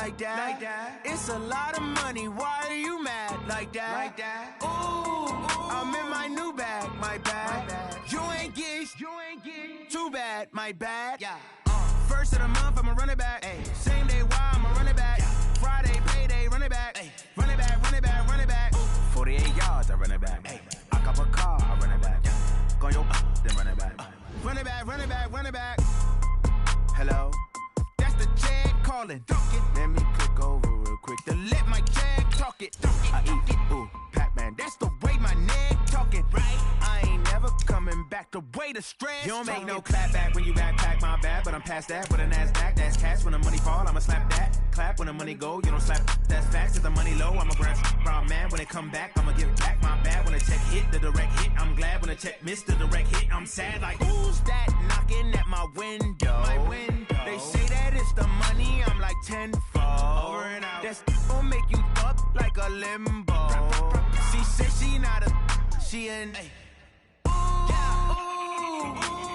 like that. It's a lot of money, why are you mad like that? Ooh, I'm in my new bag, my bad. You ain't get too bad, my bad. First of the month, I'ma run it back. Same day, why I'ma run it back. Friday, payday, run it back. Run it back, run it back, run it back. 48 yards, I run it back. I cop a car, I run it back. Go yo, then run it back. Run it back, run it back, run it back. Hello? That's the Jag calling. Let me click over real quick to let my Jag talk it. I eat it, ooh, Pac-Man. That's the way my neck talking. Right? I ain't never coming back the way the stress. You don't make no clap back when you backpack, my bad. But I'm past that with a NASDAQ. That's cash when the money fall, I'ma slap that. Clap when the money go, you don't slap. That's facts. Cause the money low, I'ma grab brown man. When it come back, I'ma give back my bad. When the check hit, the direct hit. I'm glad when the check missed the direct hit. I'm sad like, who's that knocking at my window? They say that it's the money, I'm like tenfold. Over and out. That's gon' make you up like a limbo. She said she not a, she an.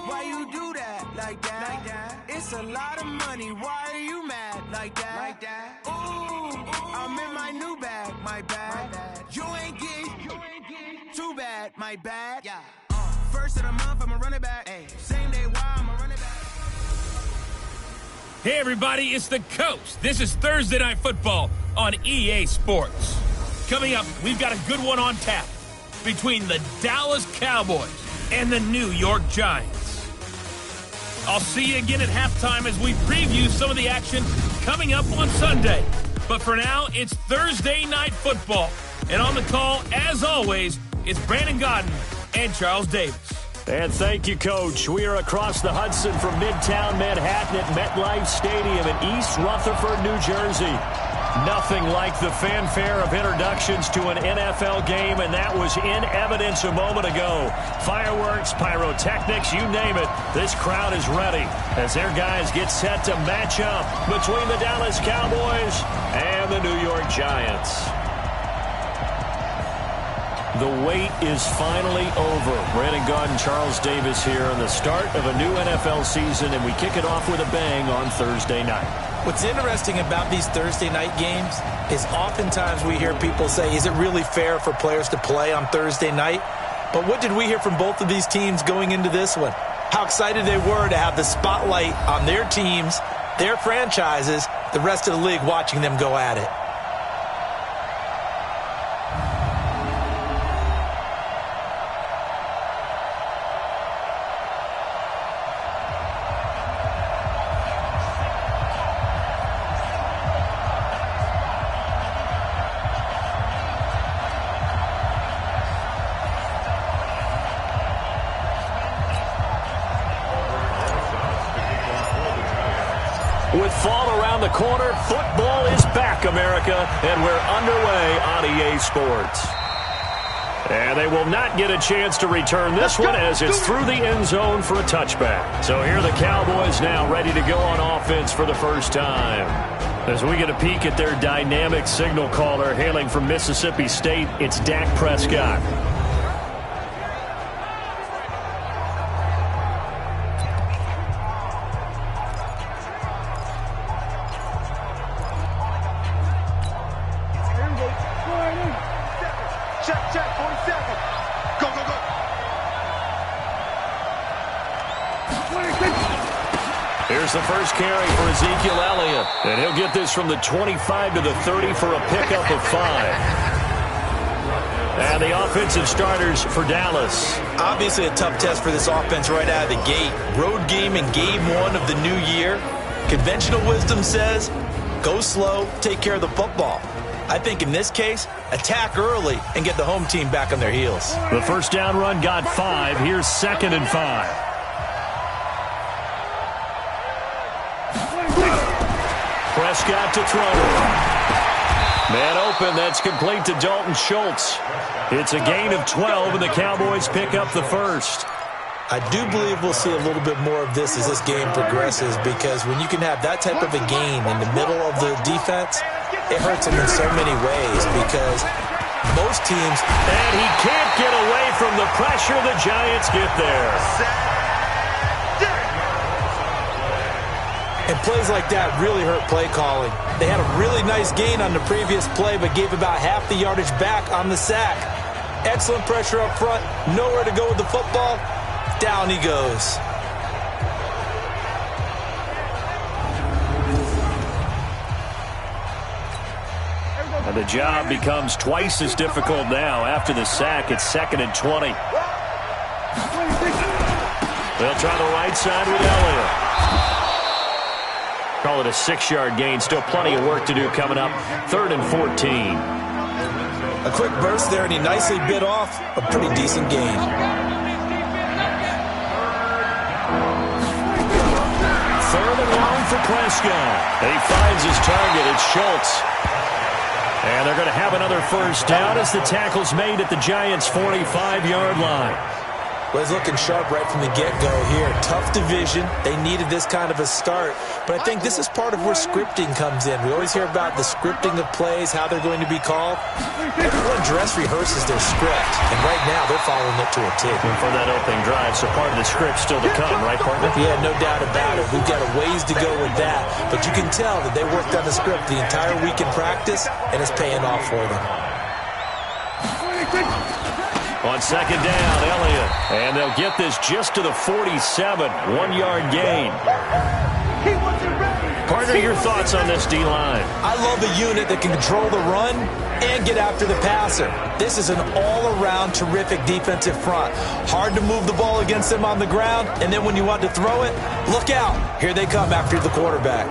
Why you do that like that? It's a lot of money, why are you mad like that? Ooh, I'm in my new bag, my bad. You ain't get too bad, my bad. First of the month, I'ma run it back. Same day, why I'ma run it back. Hey, everybody, it's the Coach. This is Thursday Night Football on EA Sports. Coming up, we've got a good one on tap between the Dallas Cowboys and the New York Giants. I'll see you again at halftime as we preview some of the action coming up on Sunday. But for now, it's Thursday Night Football. And on the call, as always, it's Brandon Godden and Charles Davis. And thank you, Coach. We are across the Hudson from Midtown Manhattan at MetLife Stadium in East Rutherford, New Jersey. Nothing like the fanfare of introductions to an NFL game, and that was in evidence a moment ago. Fireworks, pyrotechnics, you name it. This crowd is ready as their guys get set to match up between the Dallas Cowboys and the New York Giants. The wait is finally over. Brandon Gaudin, Charles Davis here on the start of a new NFL season, and we kick it off with a bang on Thursday night. What's interesting about these Thursday night games is oftentimes we hear people say, is it really fair for players to play on Thursday night? But what did we hear from both of these teams going into this one? How excited they were to have the spotlight on their teams, their franchises, the rest of the league watching them go at it. With fall around the corner, football is back, America, and we're underway on EA Sports. And they will not get a chance to return this one as it's through the end zone for a touchback. So here are the Cowboys now ready to go on offense for the first time. As we get a peek at their dynamic signal caller hailing from Mississippi State, it's Dak Prescott. Here's the first carry for Ezekiel Elliott. And he'll get this from the 25 to the 30 for a pickup of 5. And the offensive starters for Dallas. Obviously a tough test for this offense right out of the gate. Road game in game 1 of the new year. Conventional wisdom says, go slow, take care of the football. I think in this case, attack early and get the home team back on their heels. The first down run got 5. Here's 2nd and 5. Prescott to throw. Man open, that's complete to Dalton Schultz. It's a gain of 12, and the Cowboys pick up the first. I do believe we'll see a little bit more of this as this game progresses, because when you can have that type of a gain in the middle of the defense, it hurts them in so many ways, because most teams... And he can't get away from the pressure. The Giants get there. And plays like that really hurt play calling. They had a really nice gain on the previous play, but gave about half the yardage back on the sack. Excellent pressure up front. Nowhere to go with the football. Down he goes. And the job becomes twice as difficult now. After the sack, it's 2nd and 20. They'll try the right side with Elliott. Call it a 6-yard gain. Still plenty of work to do coming up. 3rd and 14. A quick burst there, and he nicely bit off a pretty decent gain. 3rd and long for Prescott. And he finds his target. It's Schultz. And they're going to have another first down as the tackle's made at the Giants' 45-yard line. Well, he's looking sharp right from the get-go here. Tough division. They needed this kind of a start. But I think this is part of where scripting comes in. We always hear about the scripting of plays, how they're going to be called. Everyone dress rehearses their script. And right now, they're following it to a T. And for that opening drive, so part of the script still to come, right, partner? Yeah, no doubt about it. We've got a ways to go with that. But you can tell that they worked on the script the entire week in practice, and it's paying off for them. On 2nd down, Elliott. And they'll get this just to the 47. 1-yard gain. Partner, your thoughts on this D-line? I love a unit that can control the run and get after the passer. This is an all-around terrific defensive front. Hard to move the ball against them on the ground, and then when you want to throw it, look out. Here they come after the quarterback.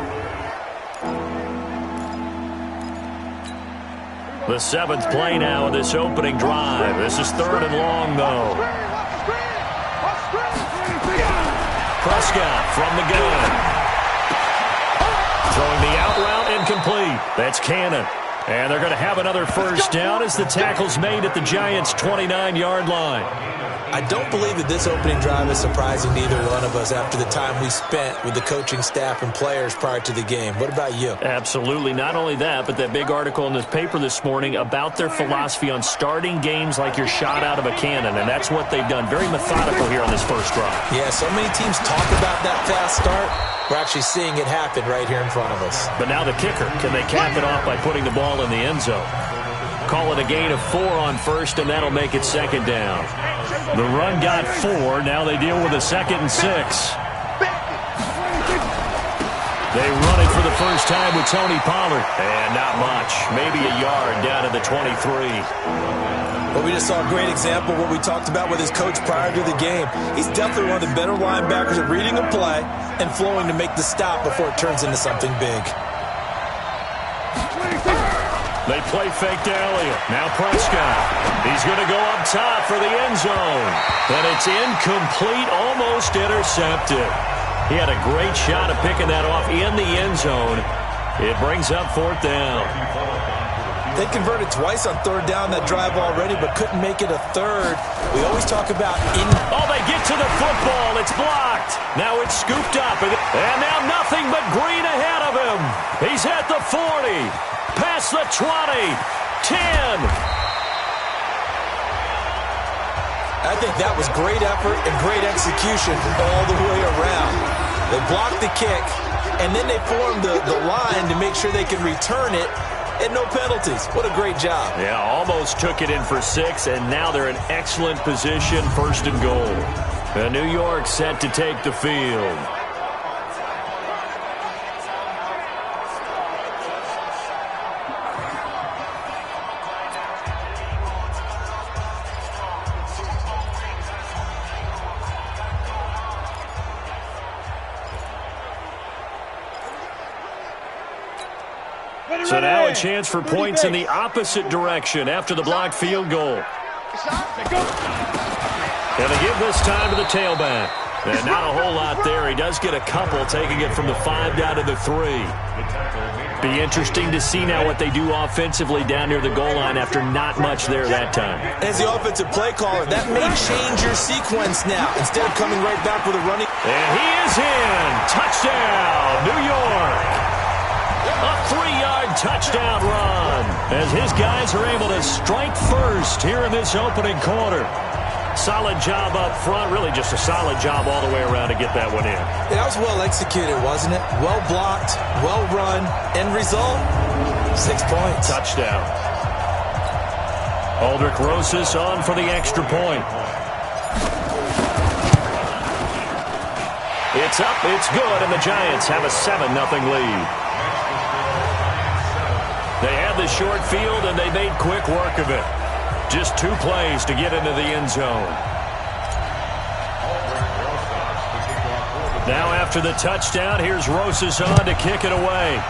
The 7th play now of this opening drive. This is 3rd and long, though. Prescott from the gun. Throwing the out route incomplete. That's Cannon. And they're going to have another first down as the tackle's made at the Giants' 29-yard line. I don't believe that this opening drive is surprising to either one of us after the time we spent with the coaching staff and players prior to the game. What about you? Absolutely. Not only that, but that big article in the paper this morning about their philosophy on starting games like you're shot out of a cannon, and that's what they've done. Very methodical here on this first drive. Yeah, so many teams talk about that fast start. We're actually seeing it happen right here in front of us. But now the kicker. Can they cap it off by putting the ball in the end zone? Call it a gain of 4 on first, and that'll make it 2nd down. The run got 4. Now they deal with a 2nd and 6. They run it for the first time with Tony Pollard. And not much. Maybe a yard down to the 23. Well, we just saw a great example of what we talked about with his coach prior to the game. He's definitely one of the better linebackers at reading a play and flowing to make the stop before it turns into something big. They play fake to Elliott. Now Prescott. He's going to go up top for the end zone. And it's incomplete, almost intercepted. He had a great shot at picking that off in the end zone. It brings up 4th down. They converted twice on 3rd down that drive already, but couldn't make it a 3rd. We always talk about... Oh, they get to the football. It's blocked. Now it's scooped up. And now nothing but green ahead of him. He's at the 40. Past the 20. 10. I think that was great effort and great execution all the way around. They blocked the kick, and then they formed the line to make sure they can return it. And no penalties. What a great job. Yeah, almost took it in for 6, and now they're in excellent position, 1st and goal. And New York set to take the field. So now a chance for points in the opposite direction after the blocked field goal. And they give this time to the tailback. And not a whole lot there. He does get a couple, taking it from the 5 down to the 3. Be interesting to see now what they do offensively down near the goal line after not much there that time. As the offensive play caller, that may change your sequence now. Instead of coming right back with a running. And he is in. Touchdown, New York. A 3-yard touchdown run as his guys are able to strike first here in this opening quarter. Solid job up front. Really just a solid job all the way around to get that one in. That was well executed, wasn't it? Well blocked, well run. End result, 6 points. Touchdown. Aldrich Rosas on for the extra point. It's up, it's good, and the Giants have a 7-0 lead. They had the short field, and they made quick work of it. Just 2 plays to get into the end zone. Now after the touchdown, here's Rosas on to kick it away.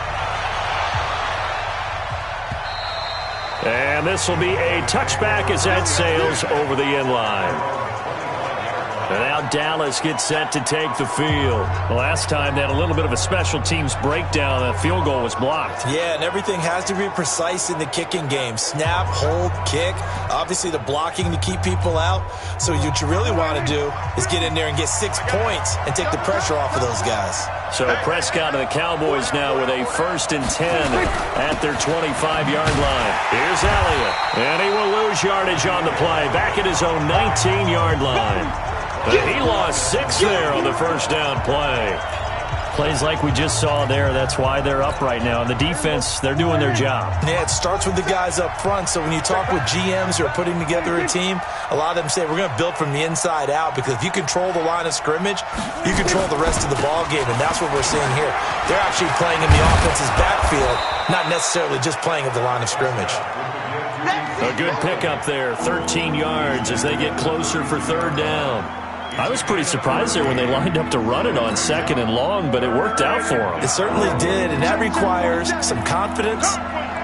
And this will be a touchback as that sails over the end line. And now Dallas gets set to take the field. The last time they had a little bit of a special teams breakdown. That field goal was blocked. Yeah, and everything has to be precise in the kicking game. Snap, hold, kick. Obviously the blocking to keep people out. So what you really want to do is get in there and get 6 points and take the pressure off of those guys. So Prescott and the Cowboys now with a 1st and 10 at their 25-yard line. Here's Elliott, and he will lose yardage on the play. Back at his own 19-yard line. And he lost 6 there on the first down play. Plays like we just saw there. That's why they're up right now. And the defense, they're doing their job. Yeah, it starts with the guys up front. So when you talk with GMs who are putting together a team, a lot of them say we're going to build from the inside out, because if you control the line of scrimmage, you control the rest of the ball game, and that's what we're seeing here. They're actually playing in the offense's backfield, not necessarily just playing at the line of scrimmage. A good pickup there, 13 yards as they get closer for 3rd down. I was pretty surprised there when they lined up to run it on 2nd and long, but it worked out for them. It certainly did, and that requires some confidence,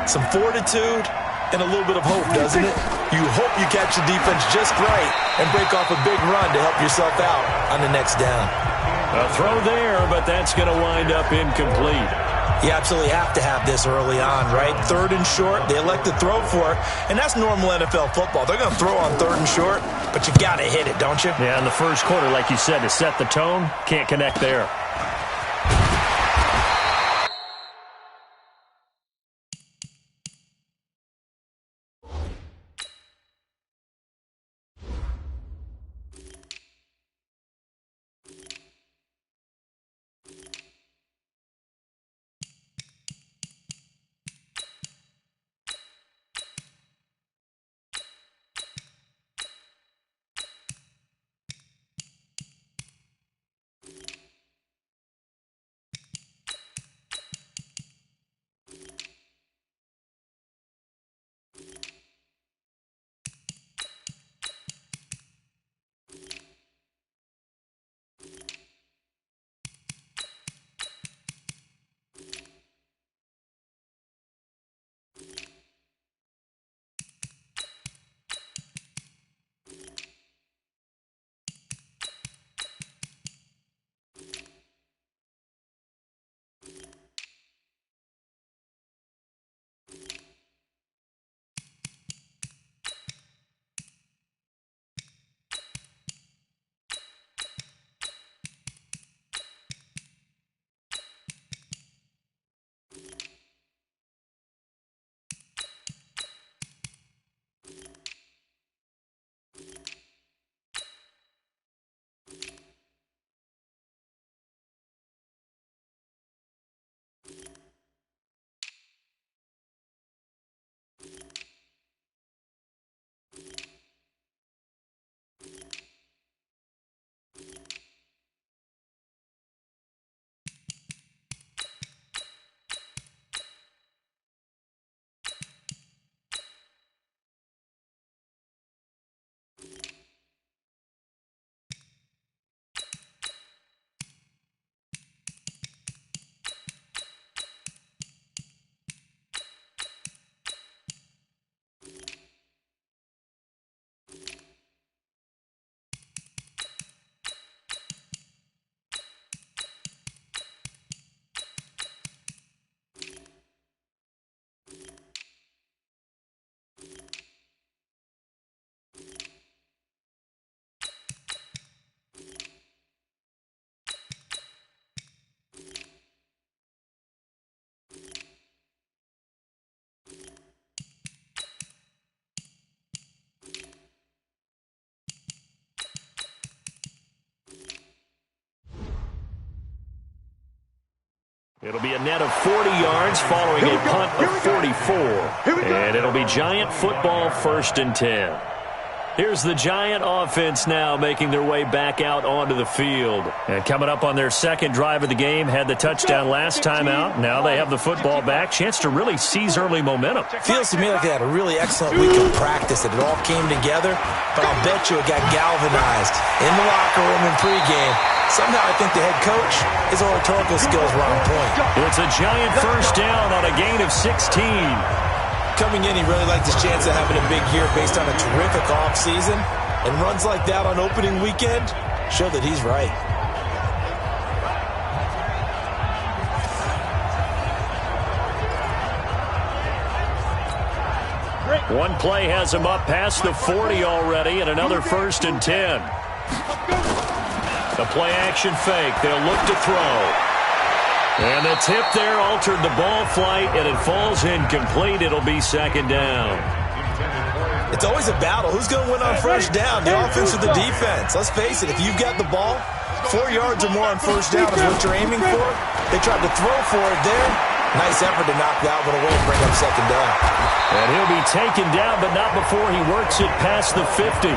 some fortitude, and a little bit of hope, doesn't it? You hope you catch the defense just right and break off a big run to help yourself out on the next down. A throw there, but that's going to wind up incomplete. You absolutely have to have this early on, right? 3rd and short, they elect to throw for it, and that's normal NFL football. They're going to throw on 3rd and short, but you got to hit it, don't you? Yeah, in the first quarter, like you said, to set the tone, can't connect there. It'll be a net of 40 yards following a punt of 44. And it'll be Giant football 1st and 10. Here's the Giant offense now making their way back out onto the field. And coming up on their second drive of the game, had the touchdown last time out. Now they have the football back. Chance to really seize early momentum. Feels to me like they had a really excellent week of practice. It all came together, but I'll bet you it got galvanized in the locker room in pregame. Somehow I think the head coach, his oratorical skills were on point. It's a Giant first down on a gain of 16. Coming in, he really liked his chance of having a big year based on a terrific offseason. And runs like that on opening weekend show that he's right. One play has him up past the 40 already, and another 1st and 10. The play-action fake. They'll look to throw. And the tip there altered the ball flight, and it falls incomplete. It'll be 2nd down. It's always a battle. Who's going to win on first down, the offense or the defense? Let's face it, if you've got the ball, 4 yards or more on first down is what you're aiming for. They tried to throw for it there. Nice effort to knock that one away and bring up 2nd down. And he'll be taken down, but not before he works it past the 50.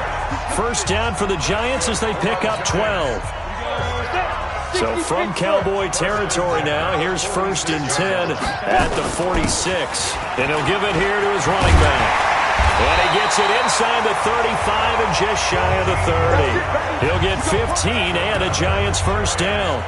First down for the Giants as they pick up 12. So from Cowboy territory now, here's 1st and 10 at the 46. And he'll give it here to his running back. And he gets it inside the 35 and just shy of the 30. He'll get 15 and a Giants first down.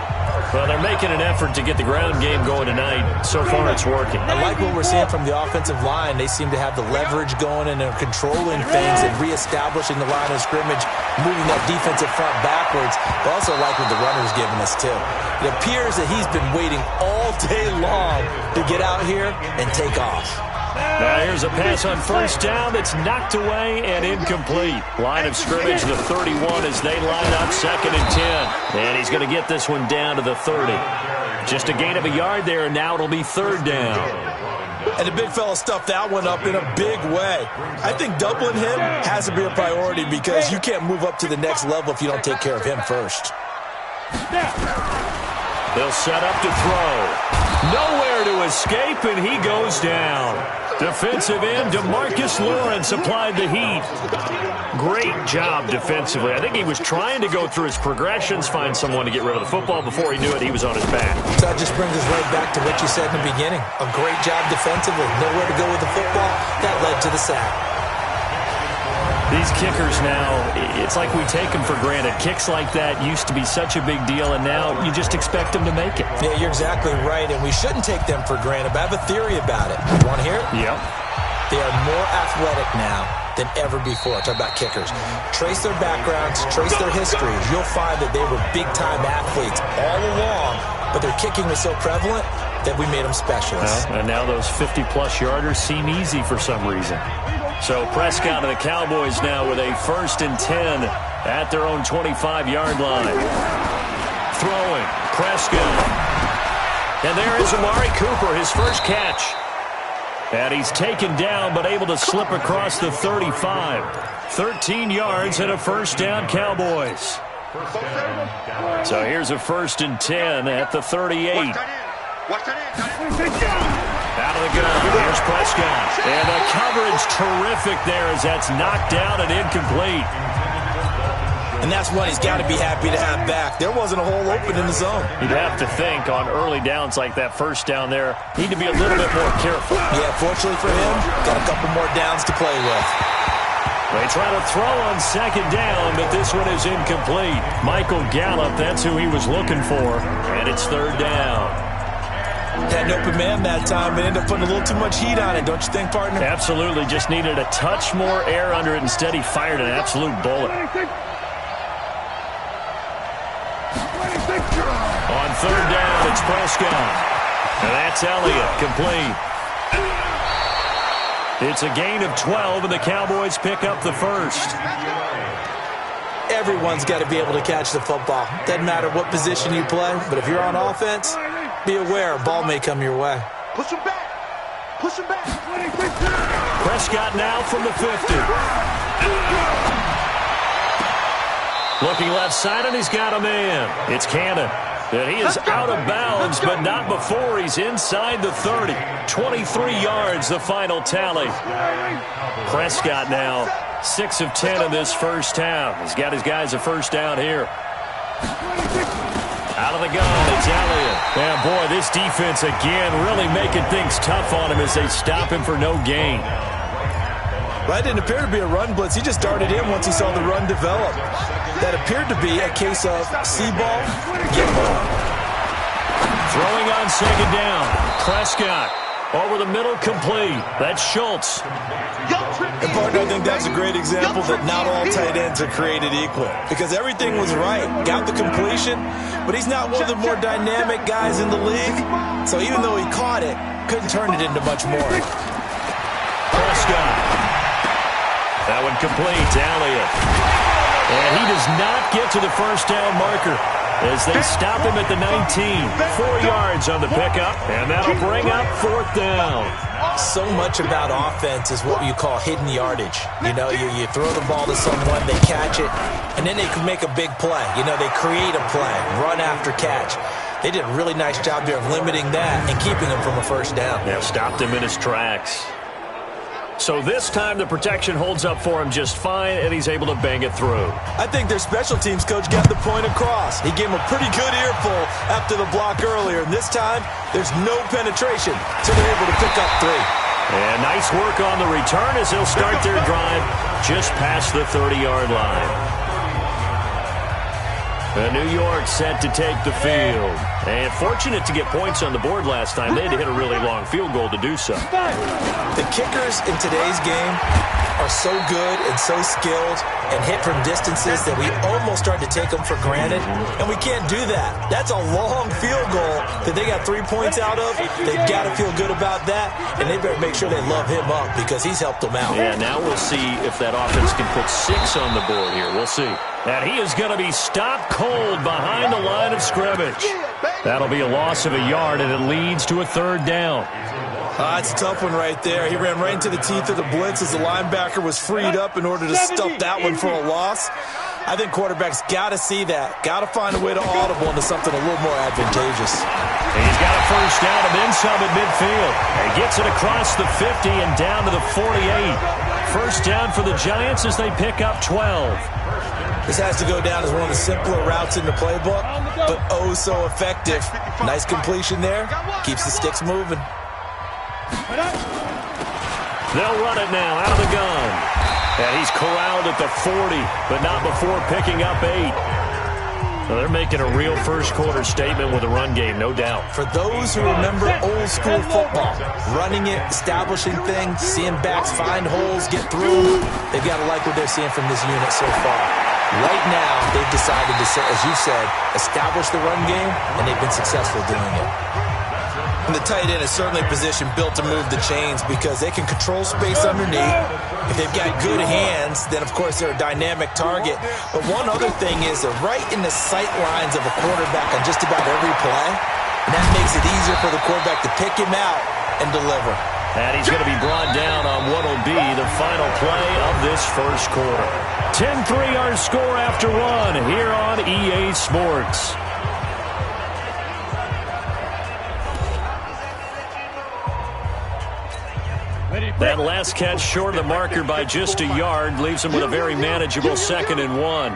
Well, they're making an effort to get the ground game going tonight. So far, it's working. I like what we're seeing from the offensive line. They seem to have the leverage going, and they're controlling things and reestablishing the line of scrimmage, moving that defensive front backwards. But also like what the runner's giving us, too. It appears that he's been waiting all day long to get out here and take off. Now here's a pass on first down that's knocked away and incomplete. Line of scrimmage, the 31 as they line up 2nd and 10. And he's going to get this one down to the 30. Just a gain of a yard there, and now it'll be 3rd down. And the big fella stuffed that one up in a big way. I think doubling him has to be a priority because you can't move up to the next level if you don't take care of him first. They'll set up to throw. Nowhere to escape, and he goes down. Defensive end DeMarcus Lawrence applied the heat. Great job defensively. I think he was trying to go through his progressions, find someone to get rid of the football. Before he knew it, he was on his back. So that just brings us right back to what you said in the beginning. A great job defensively. Nowhere to go with the football. That led to the sack. These kickers now, it's like we take them for granted. Kicks like that used to be such a big deal, and now you just expect them to make it. Yeah, you're exactly right, and we shouldn't take them for granted, but I have a theory about it. You want to hear it? Yep. They are more athletic now than ever before. Talk about kickers. Trace their backgrounds, trace their histories. You'll find that they were big-time athletes all along, but their kicking was so prevalent that we made them specialists. Well, and now those 50-plus yarders seem easy for some reason. So Prescott and the Cowboys now with a 1st and 10 at their own 25-yard line. Throwing, Prescott. And there is Amari Cooper, his first catch. And he's taken down but able to slip across the 35. 13 yards and a first down, Cowboys. So here's a 1st and 10 at the 38. Out of the gun, here's Prescott. And the coverage terrific there as that's knocked down and incomplete. And that's one he's got to be happy to have back. There wasn't a hole open in the zone. You'd have to think on early downs like that first down there, need to be a little bit more careful. Yeah, fortunately for him, got a couple more downs to play with. They try to throw on 2nd down, but this one is incomplete. Michael Gallup, that's who he was looking for, and it's 3rd down. Had an open man that time and ended up putting a little too much heat on it, don't you think, partner? Absolutely. Just needed a touch more air under it. Instead, he fired an absolute bullet. On 3rd down, it's Prescott. And that's Elliott, complete. It's a gain of 12, and the Cowboys pick up the first. Everyone's got to be able to catch the football. Doesn't matter what position you play, but if you're on offense, be aware, a ball may come your way. Push him back. Push him back. Prescott now from the 50. Looking left side, and he's got a man. It's Cannon. And he is out of bounds, but not before he's inside the 30. 23 yards, the final tally. Prescott now 6 of 10 in this first half. He's got his guys a first down here. Out of the gun, it's Elliott. And boy, this defense again really making things tough on him as they stop him for no gain. Well, that didn't appear to be a run blitz. He just darted in once he saw the run develop. That appeared to be a case of see ball, get ball. Throwing on second down. Prescott over the middle, complete. That's Schultz. And partner, I think that's a great example that not all tight ends are created equal, because everything was right. Got the completion, but he's not one of the more dynamic guys in the league. So even though he caught it, couldn't turn it into much more. Prescott. That one complete to Elliott. And he does not get to the first down marker as they stop him at the 19. 4 yards on the pickup, and that'll bring up fourth down. So much about offense is what you call hidden yardage. You know, you throw the ball to someone, they catch it, and then they can make a big play. You know, they create a play, run after catch. They did a really nice job there of limiting that and keeping him from a first down. Yeah, stopped him in his tracks. So this time the protection holds up for him just fine, and he's able to bang it through. I think their special teams coach got the point across. He gave him a pretty good earful after the block earlier, and this time there's no penetration, so they're able to pick up 3. And nice work on the return as they'll start their drive just past the 30-yard line. New York set to take the field. And fortunate to get points on the board last time. They had to hit a really long field goal to do so. The kickers in today's game are so good and so skilled and hit from distances that we almost start to take them for granted, and we can't do that. That's a long field goal that they got 3 points out of. They've got to feel good about that, and they better make sure they love him up because he's helped them out. Yeah, now we'll see if that offense can put 6 on the board here. We'll see. And he is going to be stopped cold behind the line of scrimmage. That'll be a loss of a yard, and it leads to a third down. It's a tough one right there. He ran right into the teeth of the blitz as the linebacker was freed up in order to stuff that one for a loss. I think quarterbacks got to see that. Got to find a way to audible into something a little more advantageous. He's got a first down and then some at midfield. He gets it across the 50 and down to the 48. First down for the Giants as they pick up 12. This has to go down as one of the simpler routes in the playbook, but oh so effective. Nice completion there. Keeps the sticks moving. They'll run it now out of the gun. And he's corralled at the 40, but not before picking up 8. So they're making a real first-quarter statement with a run game, no doubt. For those who remember old-school football, running it, establishing things, seeing backs find holes, get through, they've got to like what they're seeing from this unit so far. Right now, they've decided to, as you said, establish the run game, and they've been successful doing it. And the tight end is certainly a position built to move the chains because they can control space underneath. If they've got good hands, then, of course, they're a dynamic target. But one other thing is they're right in the sight lines of a quarterback on just about every play, and that makes it easier for the quarterback to pick him out and deliver. And he's going to be brought down on what will be the final play of this first quarter. 10-3 our score after one here on EA Sports. That last catch short of the marker by just a yard leaves him with a very manageable 2nd and 1.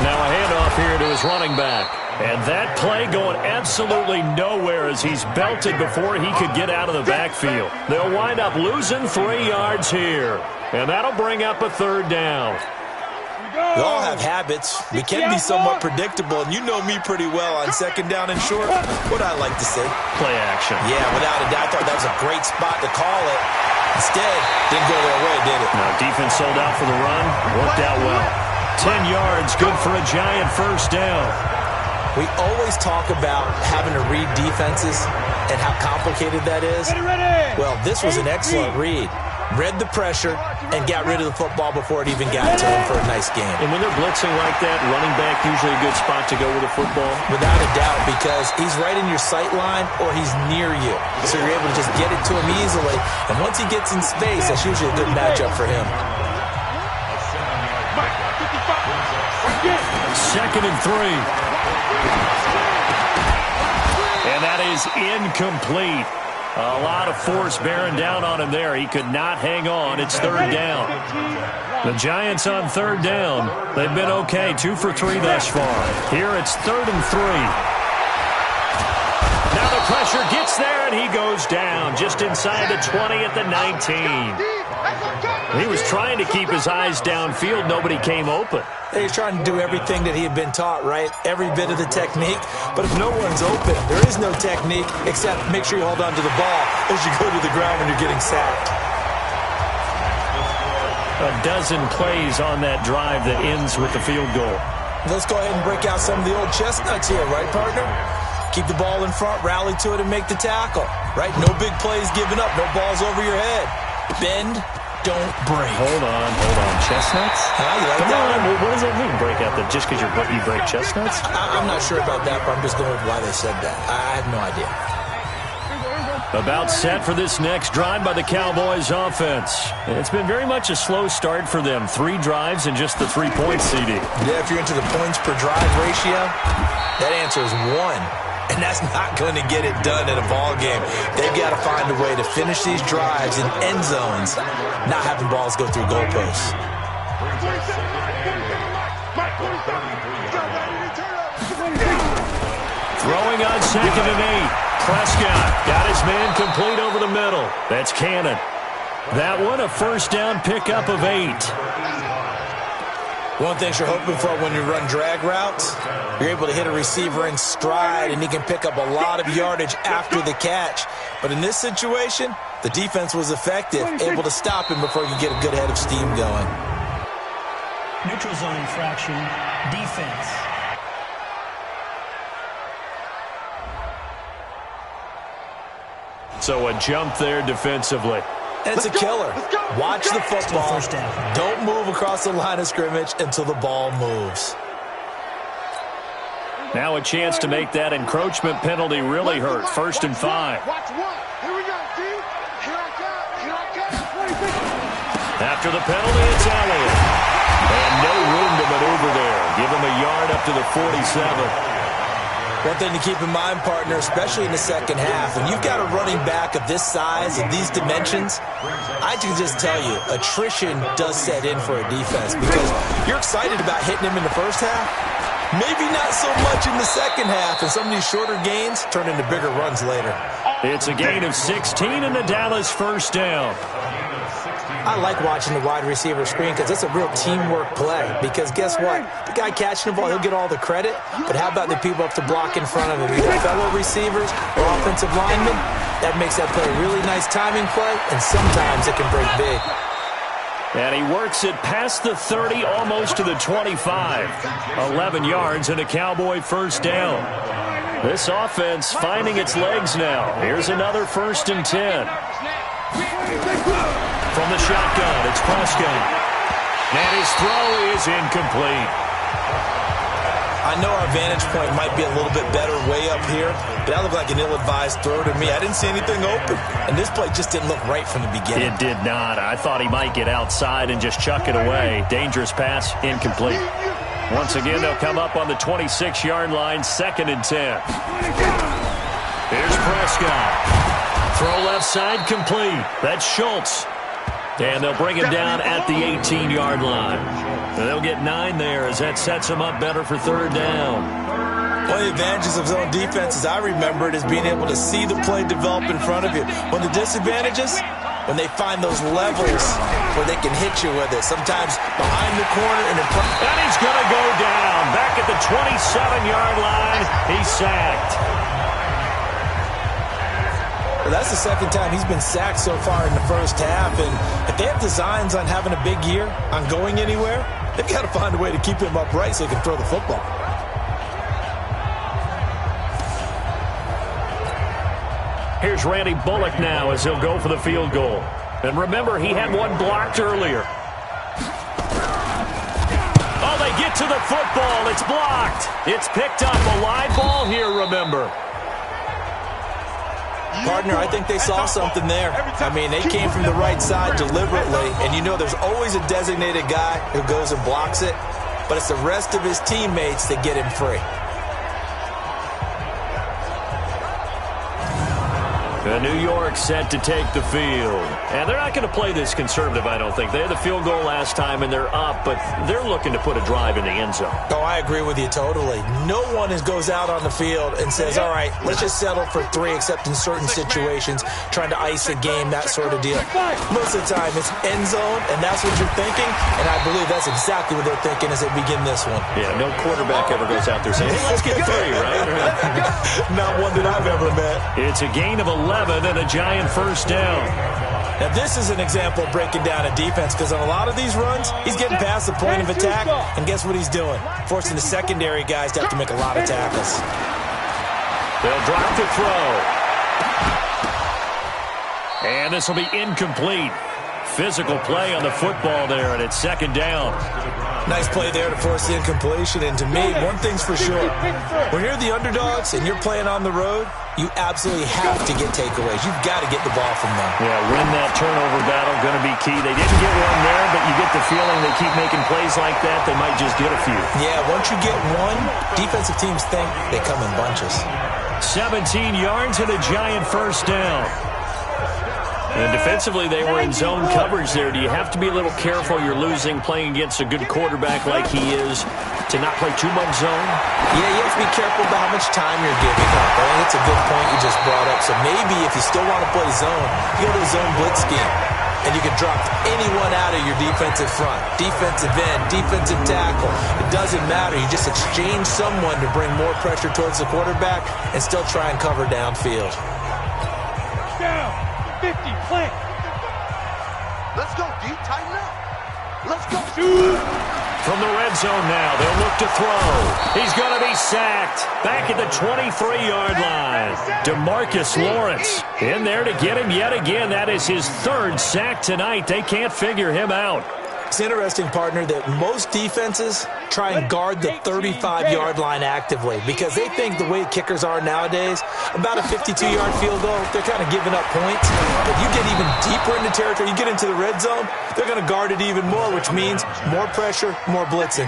Now a handoff here to his running back. And that play going absolutely nowhere as he's belted before he could get out of the backfield. They'll wind up losing 3 yards here. And that'll bring up a third down. We all have habits. We can be somewhat predictable, and you know me pretty well on 2nd down and short. What I like to say? Play action. Yeah, without a doubt. I thought that was a great spot to call it. Instead, didn't go their way, did it? Now, defense sold out for the run. Worked out well. 10 yards, good for a Giant first down. We always talk about having to read defenses and how complicated that is. Well, this was an excellent read. Read the pressure and got rid of the football before it even got to him for a nice game. And when they're blitzing like that, running back usually a good spot to go with the football? Without a doubt, because he's right in your sight line or he's near you. So you're able to just get it to him easily. And once he gets in space, that's usually a good matchup for him. 2nd and 3. And that is incomplete. A lot of force bearing down on him there. He could not hang on. It's 3rd down. The Giants on 3rd down. They've been okay, 2 for 3 thus far. Here it's 3rd and 3. Now the pressure gets there, and he goes down just inside the 20 at the 19. He was trying to keep his eyes downfield. Nobody came open. He's trying to do everything that he had been taught, right? Every bit of the technique. But if no one's open, there is no technique except make sure you hold on to the ball as you go to the ground when you're getting sacked. A dozen plays on that drive that ends with the field goal. Let's go ahead and break out some of the old chestnuts here, right, partner? Keep the ball in front, rally to it, and make the tackle, right? No big plays given up, no balls over your head. Bend, don't break. Hold on. Chestnuts? You like Come that on, one? what does that mean, break out? That just because you break chestnuts? I'm not sure about that, but I'm just going with why they said that. I have no idea. About set for this next drive by the Cowboys offense. It's been very much a slow start for them. 3 drives and just the 3 points, CD. Yeah, if you're into the points per drive ratio, that answer is 1. And that's not going to get it done in a ball game. They've got to find a way to finish these drives in end zones, not having balls go through goalposts. Throwing on 2nd and 8. Prescott got his man complete over the middle. That's Cannon. That one a 1st down pickup of 8. One thing you're hoping for when you run drag routes, you're able to hit a receiver in stride, and he can pick up a lot of yardage after the catch. But in this situation, the defense was effective, able to stop him before he could get a good head of steam going. Neutral zone infraction, defense. So a jump there defensively. It's a killer. Watch the football. Don't move across the line of scrimmage until the ball moves. Now a chance to make that encroachment penalty really hurt. 1st and 5. After the penalty, it's Elliott. And no room to maneuver there. Give him a yard up to the 47. One thing to keep in mind, partner, especially in the second half, when you've got a running back of this size and these dimensions, I can just tell you, attrition does set in for a defense because you're excited about hitting him in the first half. Maybe not so much in the second half, and some of these shorter gains turn into bigger runs later. It's a gain of 16 and the Dallas 1st down. I like watching the wide receiver screen because it's a real teamwork play. Because guess what? The guy catching the ball, he'll get all the credit. But how about the people up to block in front of him? Either fellow receivers or offensive linemen. That makes that play a really nice timing play, and sometimes it can break big. And he works it past the 30, almost to the 25. 11 yards and a Cowboy 1st down. This offense finding its legs now. Here's another 1st and 10. From the shotgun, it's Prescott. And his throw is incomplete. I know our vantage point might be a little bit better way up here, but that looked like an ill-advised throw to me. I didn't see anything open, and this play just didn't look right from the beginning. It did not. I thought he might get outside and just chuck it away. Dangerous pass, incomplete. Once again, they'll come up on the 26-yard line, 2nd and 10. Here's Prescott. Throw left side, complete. That's Schultz. And they'll bring him down at the 18-yard line. And they'll get 9 there as that sets him up better for 3rd down. One of the advantages of zone defense, as I remember it, is being able to see the play develop in front of you. One of the disadvantages, when they find those levels where they can hit you with it, sometimes behind the corner and in front. And he's going to go down. Back at the 27-yard line, he's sacked. Well, that's the 2nd time he's been sacked so far in the first half, and if they have designs on having a big year, on going anywhere, they've got to find a way to keep him upright so he can throw the football. Here's Randy Bullock now as he'll go for the field goal. And remember, he had one blocked earlier. Oh, they get to the football. It's blocked. It's picked up. A live ball here, remember. Partner, I think they saw something there. I mean, they came from the right side deliberately, and you know there's always a designated guy who goes and blocks it. but it's the rest of his teammates that get him free. New York set to take the field. And they're not going to play this conservative, I don't think. They had the field goal last time, and they're up, but they're looking to put a drive in the end zone. Oh, I agree with you totally. No one goes out on the field and says, all right, let's just settle for 3, except in certain situations, trying to ice a game, that sort of deal. Most of the time, it's end zone, and that's what you're thinking, and I believe that's exactly what they're thinking as they begin this one. Yeah, no quarterback ever goes out there saying, hey, let's get 3, right? Not one that I've ever met. It's a gain of 11 and a giant first down. Now, this is an example of breaking down a defense, because on a lot of these runs, he's getting past the point of attack, and guess what he's doing? Forcing the secondary guys to have to make a lot of tackles. They'll drop to throw. And this will be incomplete. Physical play on the football there, and it's second down. Nice play there to force the incompletion, and to me, one thing's for sure. When you're the underdogs and you're playing on the road, you absolutely have to get takeaways. You've got to get the ball from them. Yeah, win that turnover battle, going to be key. They didn't get one there, but you get the feeling they keep making plays like that, they might just get a few. Yeah, once you get one, defensive teams think they come in bunches. 17 yards and a giant first down. And defensively, they were in zone coverage there. Do you have to be a little careful? You're losing, playing against a good quarterback like he is, to not play too much zone? Yeah, you have to be careful about how much time you're giving up. I think it's a good point you just brought up. So maybe if you still want to play zone, you go to a zone blitz scheme. And you can drop anyone out of your defensive front. Defensive end, defensive tackle. It doesn't matter. You just exchange someone to bring more pressure towards the quarterback and still try and cover downfield. Down. 50, plant. Let's go, D. Tighten up. Let's go. From the red zone now, they'll look to throw. He's going to be sacked. Back at the 23-yard line. DeMarcus Lawrence in there to get him yet again. That is his 3rd sack tonight. They can't figure him out. It's interesting, partner, that most defenses try and guard the 35-yard line actively because they think the way kickers are nowadays, about a 52-yard field goal, they're kind of giving up points. But you get even deeper into territory, you get into the red zone, they're going to guard it even more, which means more pressure, more blitzing.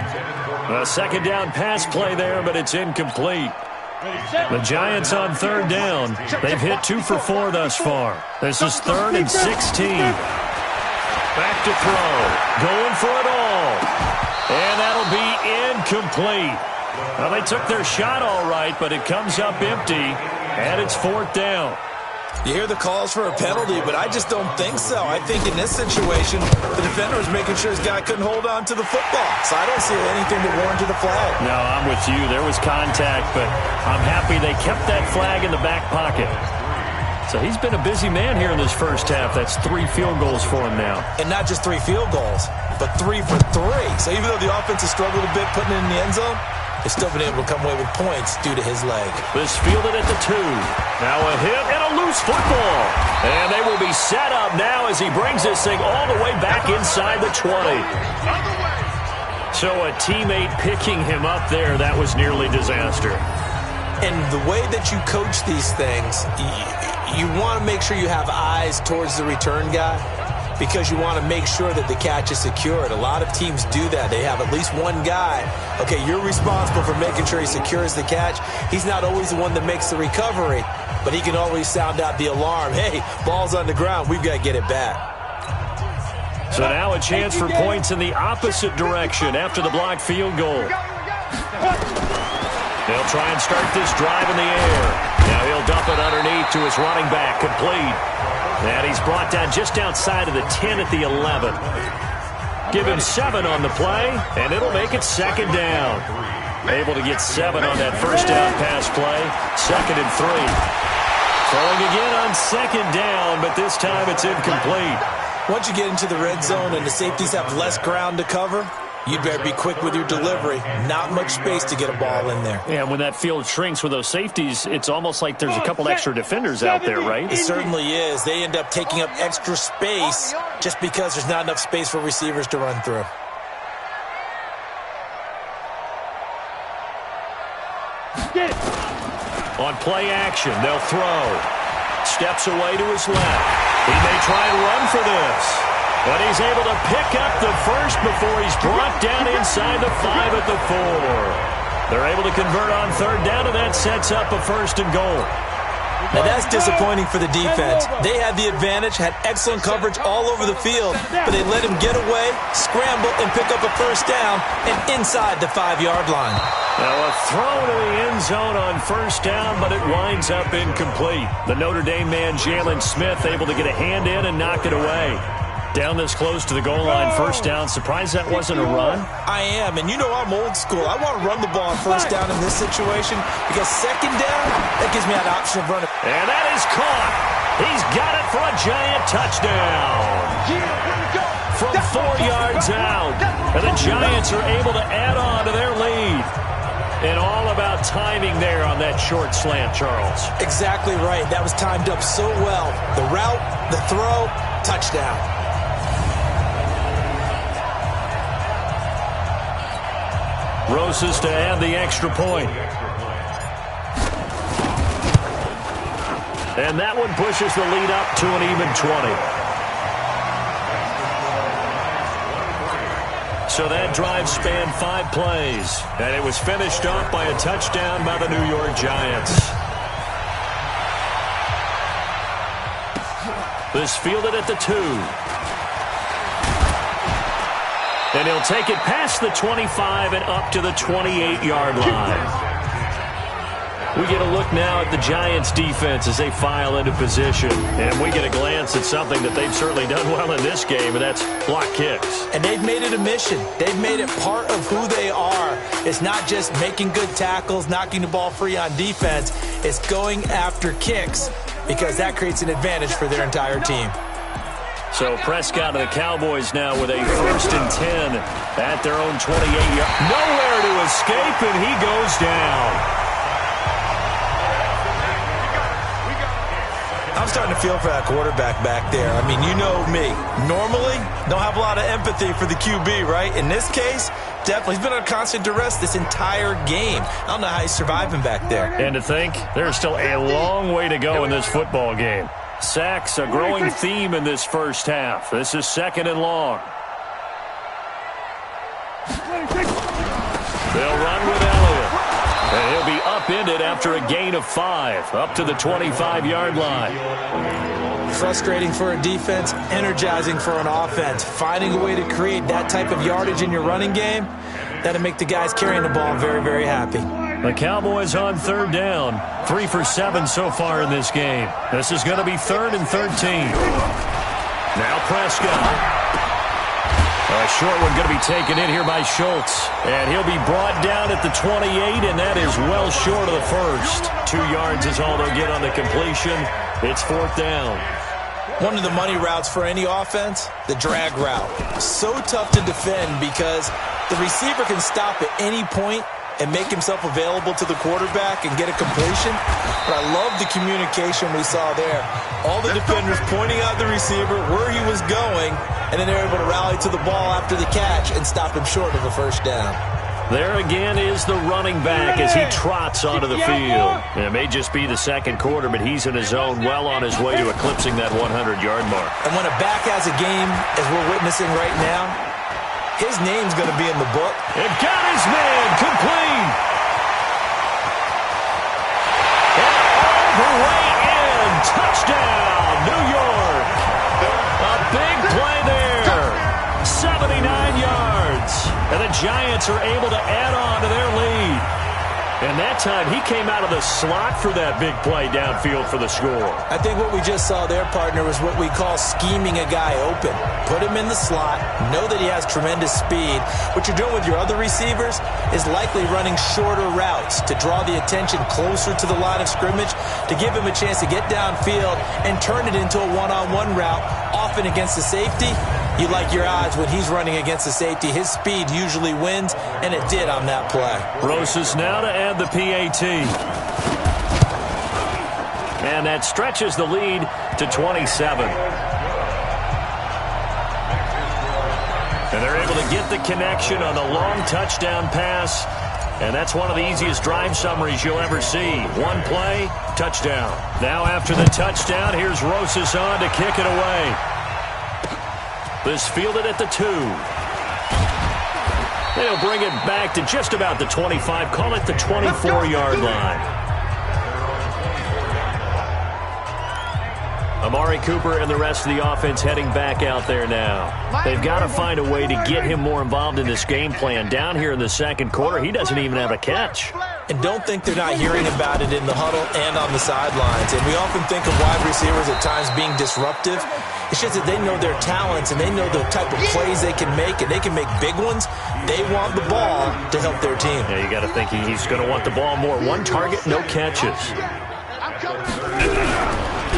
A second down pass play there, but it's incomplete. The Giants on 3rd down. They've hit 2 for 4 thus far. This is 3rd and 16. Back to throw. Going for it all. And that'll be incomplete. Well, they took their shot all right, but it comes up empty, and it's 4th down. You hear the calls for a penalty, but I just don't think so. I think in this situation, the defender was making sure his guy couldn't hold on to the football. So I don't see anything that warranted a flag. No, I'm with you. There was contact, but I'm happy they kept that flag in the back pocket. So he's been a busy man here in this first half. That's 3 field goals for him now. And not just 3 field goals, but 3 for 3. So even though the offense has struggled a bit putting it in the end zone, they've still been able to come away with points due to his leg. This fielded at the 2. Now a hit and a loose football. And they will be set up now as he brings this thing all the way back inside the 20. So a teammate picking him up there, that was nearly disaster. And the way that you coach these things, you want to make sure you have eyes towards the return guy because you want to make sure that the catch is secured. A lot of teams do that. They have at least one guy. Okay, you're responsible for making sure he secures the catch. He's not always the one that makes the recovery, but he can always sound out the alarm. Hey, ball's on the ground. We've got to get it back. So now a chance for points in the opposite direction after the blocked field goal. They'll try and start this drive in the air. Now he'll dump it underneath to his running back, complete. And he's brought down just outside of the 10 at the 11. Give him 7 on the play, and it'll make it 2nd down. Able to get 7 on that first down pass play. 2nd and 3. Throwing again on 2nd down, but this time it's incomplete. Once you get into the red zone and the safeties have less ground to cover, you'd better be quick with your delivery. Not much space to get a ball in there. Yeah, when that field shrinks with those safeties, it's almost like there's a couple extra defenders out there, right? It certainly is. They end up taking up extra space just because there's not enough space for receivers to run through. On play action, they'll throw. Steps away to his left. He may try and run for this. But he's able to pick up the first before he's brought down inside the 5 at the 4. They're able to convert on third down, and that sets up a 1st and goal. Now that's disappointing for the defense. They had the advantage, had excellent coverage all over the field, but they let him get away, scramble, and pick up a 1st down and inside the 5-yard line. Now a throw to the end zone on 1st down, but it winds up incomplete. The Notre Dame man, Jalen Smith, able to get a hand in and knock it away. Down this close to the goal line, 1st down. Surprised that wasn't a run? I am, and you know I'm old school. I want to run the ball on 1st down in this situation because 2nd down, that gives me that option of running. And that is caught. He's got it for a giant touchdown. From 4 yards out. And the Giants are able to add on to their lead. And all about timing there on that short slant, Charles. Exactly right. That was timed up so well. The route, the throw, touchdown. Rosas to add the extra point. And that one pushes the lead up to an even 20. So that drive spanned 5 plays. And it was finished off by a touchdown by the New York Giants. This fielded at the 2. And he'll take it past the 25 and up to the 28-yard line. We get a look now at the Giants' defense as they file into position. And we get a glance at something that they've certainly done well in this game, and that's block kicks. And they've made it a mission. They've made it part of who they are. It's not just making good tackles, knocking the ball free on defense. It's going after kicks because that creates an advantage for their entire team. So Prescott and the Cowboys now with a 1st and 10 at their own 28-yard. Nowhere to escape, and he goes down. I'm starting to feel for that quarterback back there. I mean, you know me. Normally, don't have a lot of empathy for the QB, right? In this case, definitely. He's been under constant duress this entire game. I don't know how he's surviving back there. And to think, there's still a long way to go in this football game. Sacks, a growing theme in this first half. This is 2nd and long. They'll run with Elliott. And he'll be upended after a gain of 5, up to the 25-yard line. Frustrating for a defense, energizing for an offense. Finding a way to create that type of yardage in your running game, that'll make the guys carrying the ball very, very happy. The Cowboys on 3rd down. 3 for 7 so far in this game. This is going to be 3rd and 13. Now Prescott. A short one going to be taken in here by Schultz. And he'll be brought down at the 28, and that is well short of the first. 2 yards is all they'll get on the completion. It's 4th down. One of the money routes for any offense, the drag route. So tough to defend because the receiver can stop at any point and make himself available to the quarterback and get a completion. But I love the communication we saw there. All the defenders pointing out the receiver, where he was going, and then they're able to rally to the ball after the catch and stop him short of a 1st down. There again is the running back as he trots onto the field. It may just be the 2nd quarter, but he's in his zone, well on his way to eclipsing that 100-yard mark. And when a back has a game, as we're witnessing right now, his name's going to be in the book. It got his man complete. And all the way in. Touchdown, New York. A big play there. 79 yards. And the Giants are able to add on to their lead. And that time, he came out of the slot for that big play downfield for the score. I think what we just saw there, partner, was what we call scheming a guy open. Put him in the slot, know that he has tremendous speed. What you're doing with your other receivers is likely running shorter routes to draw the attention closer to the line of scrimmage, to give him a chance to get downfield and turn it into a one-on-one route, often against the safety. You like your odds when he's running against the safety. His speed usually wins, and it did on that play. Rosas now to add the PAT. And that stretches the lead to 27. And they're able to get the connection on the long touchdown pass. And that's one of the easiest drive summaries you'll ever see. One play, touchdown. Now after the touchdown, here's Rosas on to kick it away. is fielded at the 2. They'll bring it back to just about the 25. Call it the 24-yard line. Amari Cooper and the rest of the offense heading back out there now. They've got to find a way to get him more involved in this game plan. Down here in the second quarter, he doesn't even have a catch. And don't think they're not hearing about it in the huddle and on the sidelines. And we often think of wide receivers at times being disruptive. It's just that they know their talents and they know the type of plays they can make, and they can make big ones. They want the ball to help their team. Yeah, you got to think he's going to want the ball more. One target, no catches.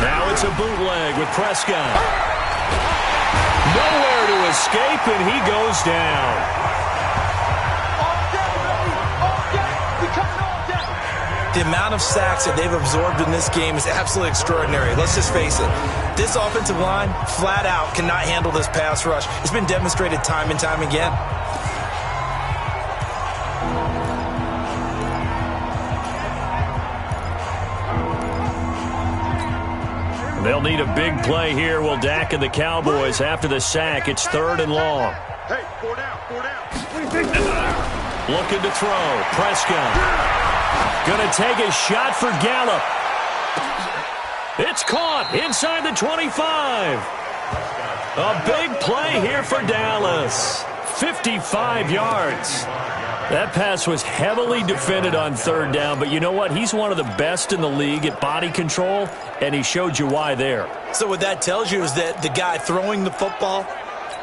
Now it's a bootleg with Prescott. Nowhere to escape, and he goes down. The amount of sacks that they've absorbed in this game is absolutely extraordinary. Let's just face it. This offensive line, flat out, cannot handle this pass rush. It's been demonstrated time and time again. They'll need a big play here. Will Dak and the Cowboys after the sack. It's 3rd and long. Hey, 4 down. Looking to throw. Prescott. Going to take a shot for Gallup. It's caught inside the 25. A big play here for Dallas. 55 yards. That pass was heavily defended on 3rd down, but you know what? He's one of the best in the league at body control, and he showed you why there. So what that tells you is that the guy throwing the football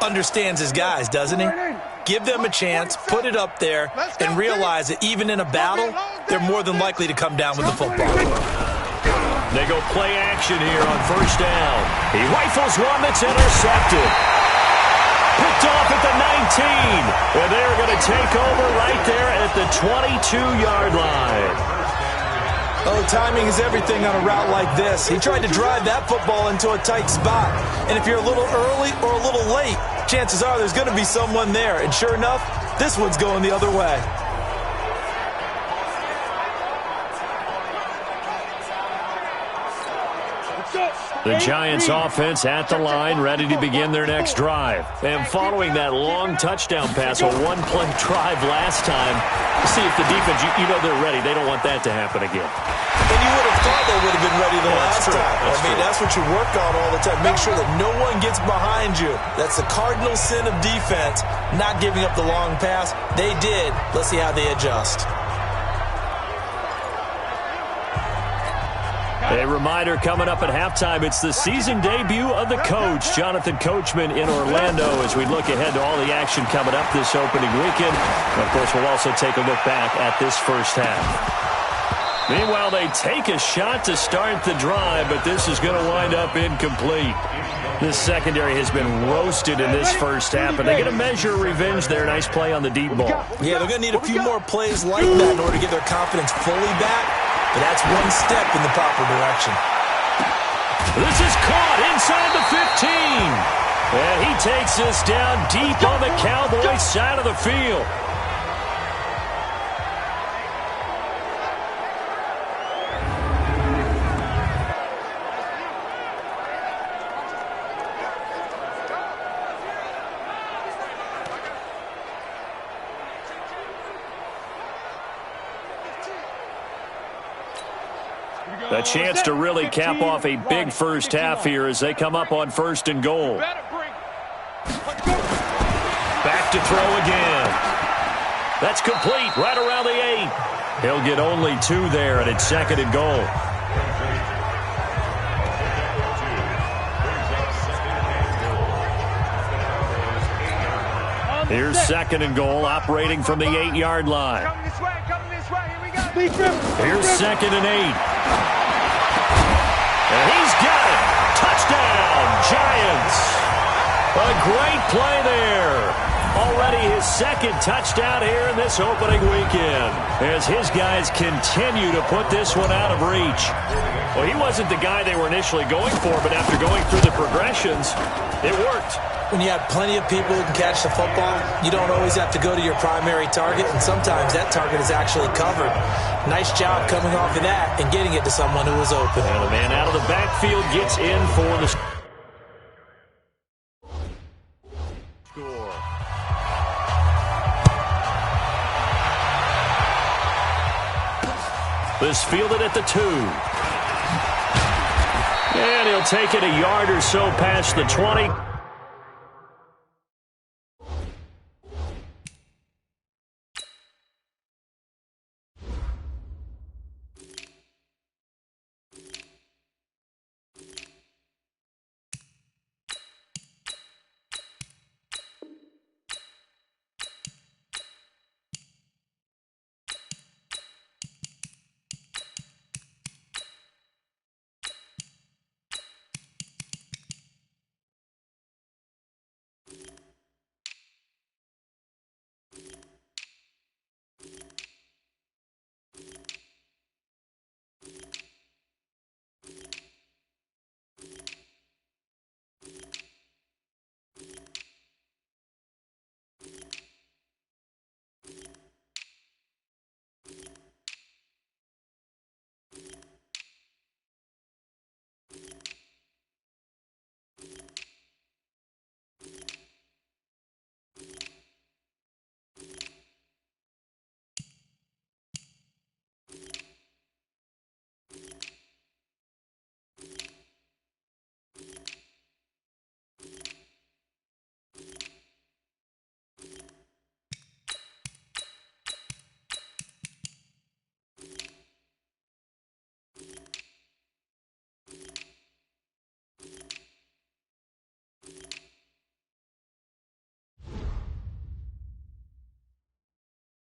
understands his guys, doesn't he? Give them a chance, put it up there, and realize that even in a battle, they're more than likely to come down with the football. They go play action here on 1st down. He rifles one that's intercepted. Picked off at the 19. And they're going to take over right there at the 22-yard line. Oh, timing is everything on a route like this. He tried to drive that football into a tight spot. And if you're a little early or a little late, chances are there's going to be someone there. And sure enough, this one's going the other way. The Giants offense at the line, ready to begin their next drive. And following that long touchdown pass, a one-play drive last time, see if the defense, you know they're ready. They don't want that to happen again. And you would have thought they would have been ready the last time. That's what you work on all the time. Make sure that no one gets behind you. That's the cardinal sin of defense, not giving up the long pass. They did. Let's see how they adjust. A reminder coming up at halftime, it's the season debut of the coach, Jonathan Coachman in Orlando, as we look ahead to all the action coming up this opening weekend. And of course, we'll also take a look back at this first half. Meanwhile, they take a shot to start the drive, but this is going to wind up incomplete. This secondary has been roasted in this first half, and they get a measure of revenge there. Nice play on the deep ball. Yeah, they're going to need a few more plays like that in order to get their confidence fully back. But that's one step in the proper direction. This is caught inside the 15. And he takes this down deep on the Cowboys side of the field. A chance to really cap off a big first half here as they come up on 1st and goal. Back to throw again. That's complete right around the 8. He'll get only 2 there, and it's 2nd and goal. Here's 2nd and goal, operating from the 8-yard line. Here's 2nd and 8. And he's got it. Touchdown, Giants. A great play there. Already his 2nd touchdown here in this opening weekend, as his guys continue to put this one out of reach. Well, he wasn't the guy they were initially going for, but after going through the progressions, it worked. When you have plenty of people who can catch the football, you don't always have to go to your primary target, and sometimes that target is actually covered. Nice job coming off of that and getting it to someone who was open. And the man out of the backfield gets in for the... This fielded at the 2. And he'll take it a yard or so past the 20.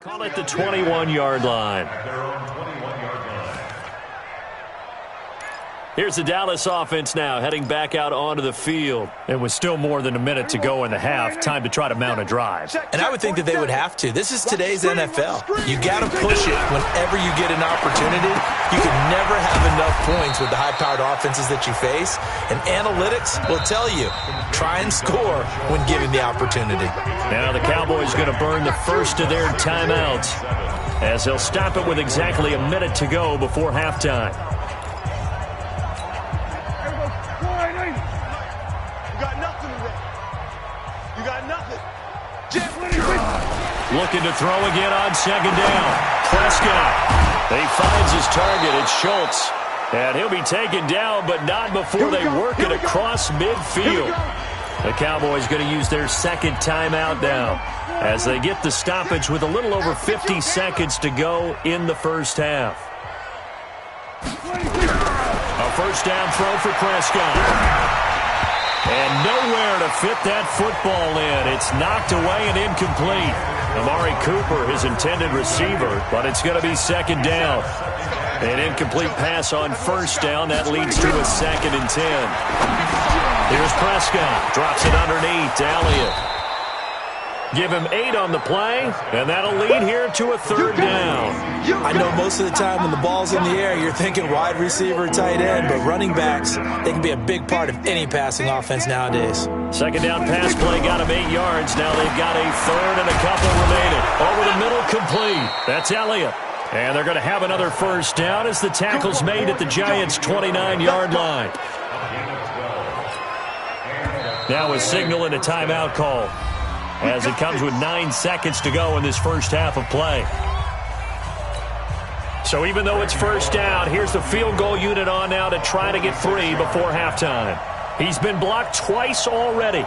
Call it the 21-yard line. Here's the Dallas offense now, heading back out onto the field. And with still more than a minute to go in the half, time to try to mount a drive. And I would think that they would have to. This is today's NFL. You got to push it whenever you get an opportunity. You can never have enough points with the high-powered offenses that you face. And analytics will tell you, try and score when given the opportunity. Now the Cowboys going to burn the first of their timeouts as they'll stop it with exactly a minute to go before halftime. Looking to throw again on second down. Prescott. He finds his target. It's Schultz. And he'll be taken down, but not before they work it across midfield. The Cowboys going to use their second timeout now as they get the stoppage with a little over 50 seconds to go in the first half. A first down throw for Prescott. And nowhere to fit that football in. It's knocked away and incomplete. Amari Cooper, his intended receiver, but it's going to be second down. An incomplete pass on first down. That leads to a 2nd and 10. Here's Prescott. Drops it underneath to Elliott. Give him 8 on the play, and that'll lead here to a 3rd down. I know most of the time when the ball's in the air, you're thinking wide receiver, tight end, but running backs, they can be a big part of any passing offense nowadays. Second down pass play got him 8 yards. Now they've got a 3rd and a couple remaining. Over the middle, complete. That's Elliott. And they're going to have another first down as the tackle's made at the Giants' 29-yard line. Now a signal and a timeout call, as it comes with 9 seconds to go in this first half of play. So even though it's first down, here's the field goal unit on now to try to get 3 before halftime. He's been blocked twice already.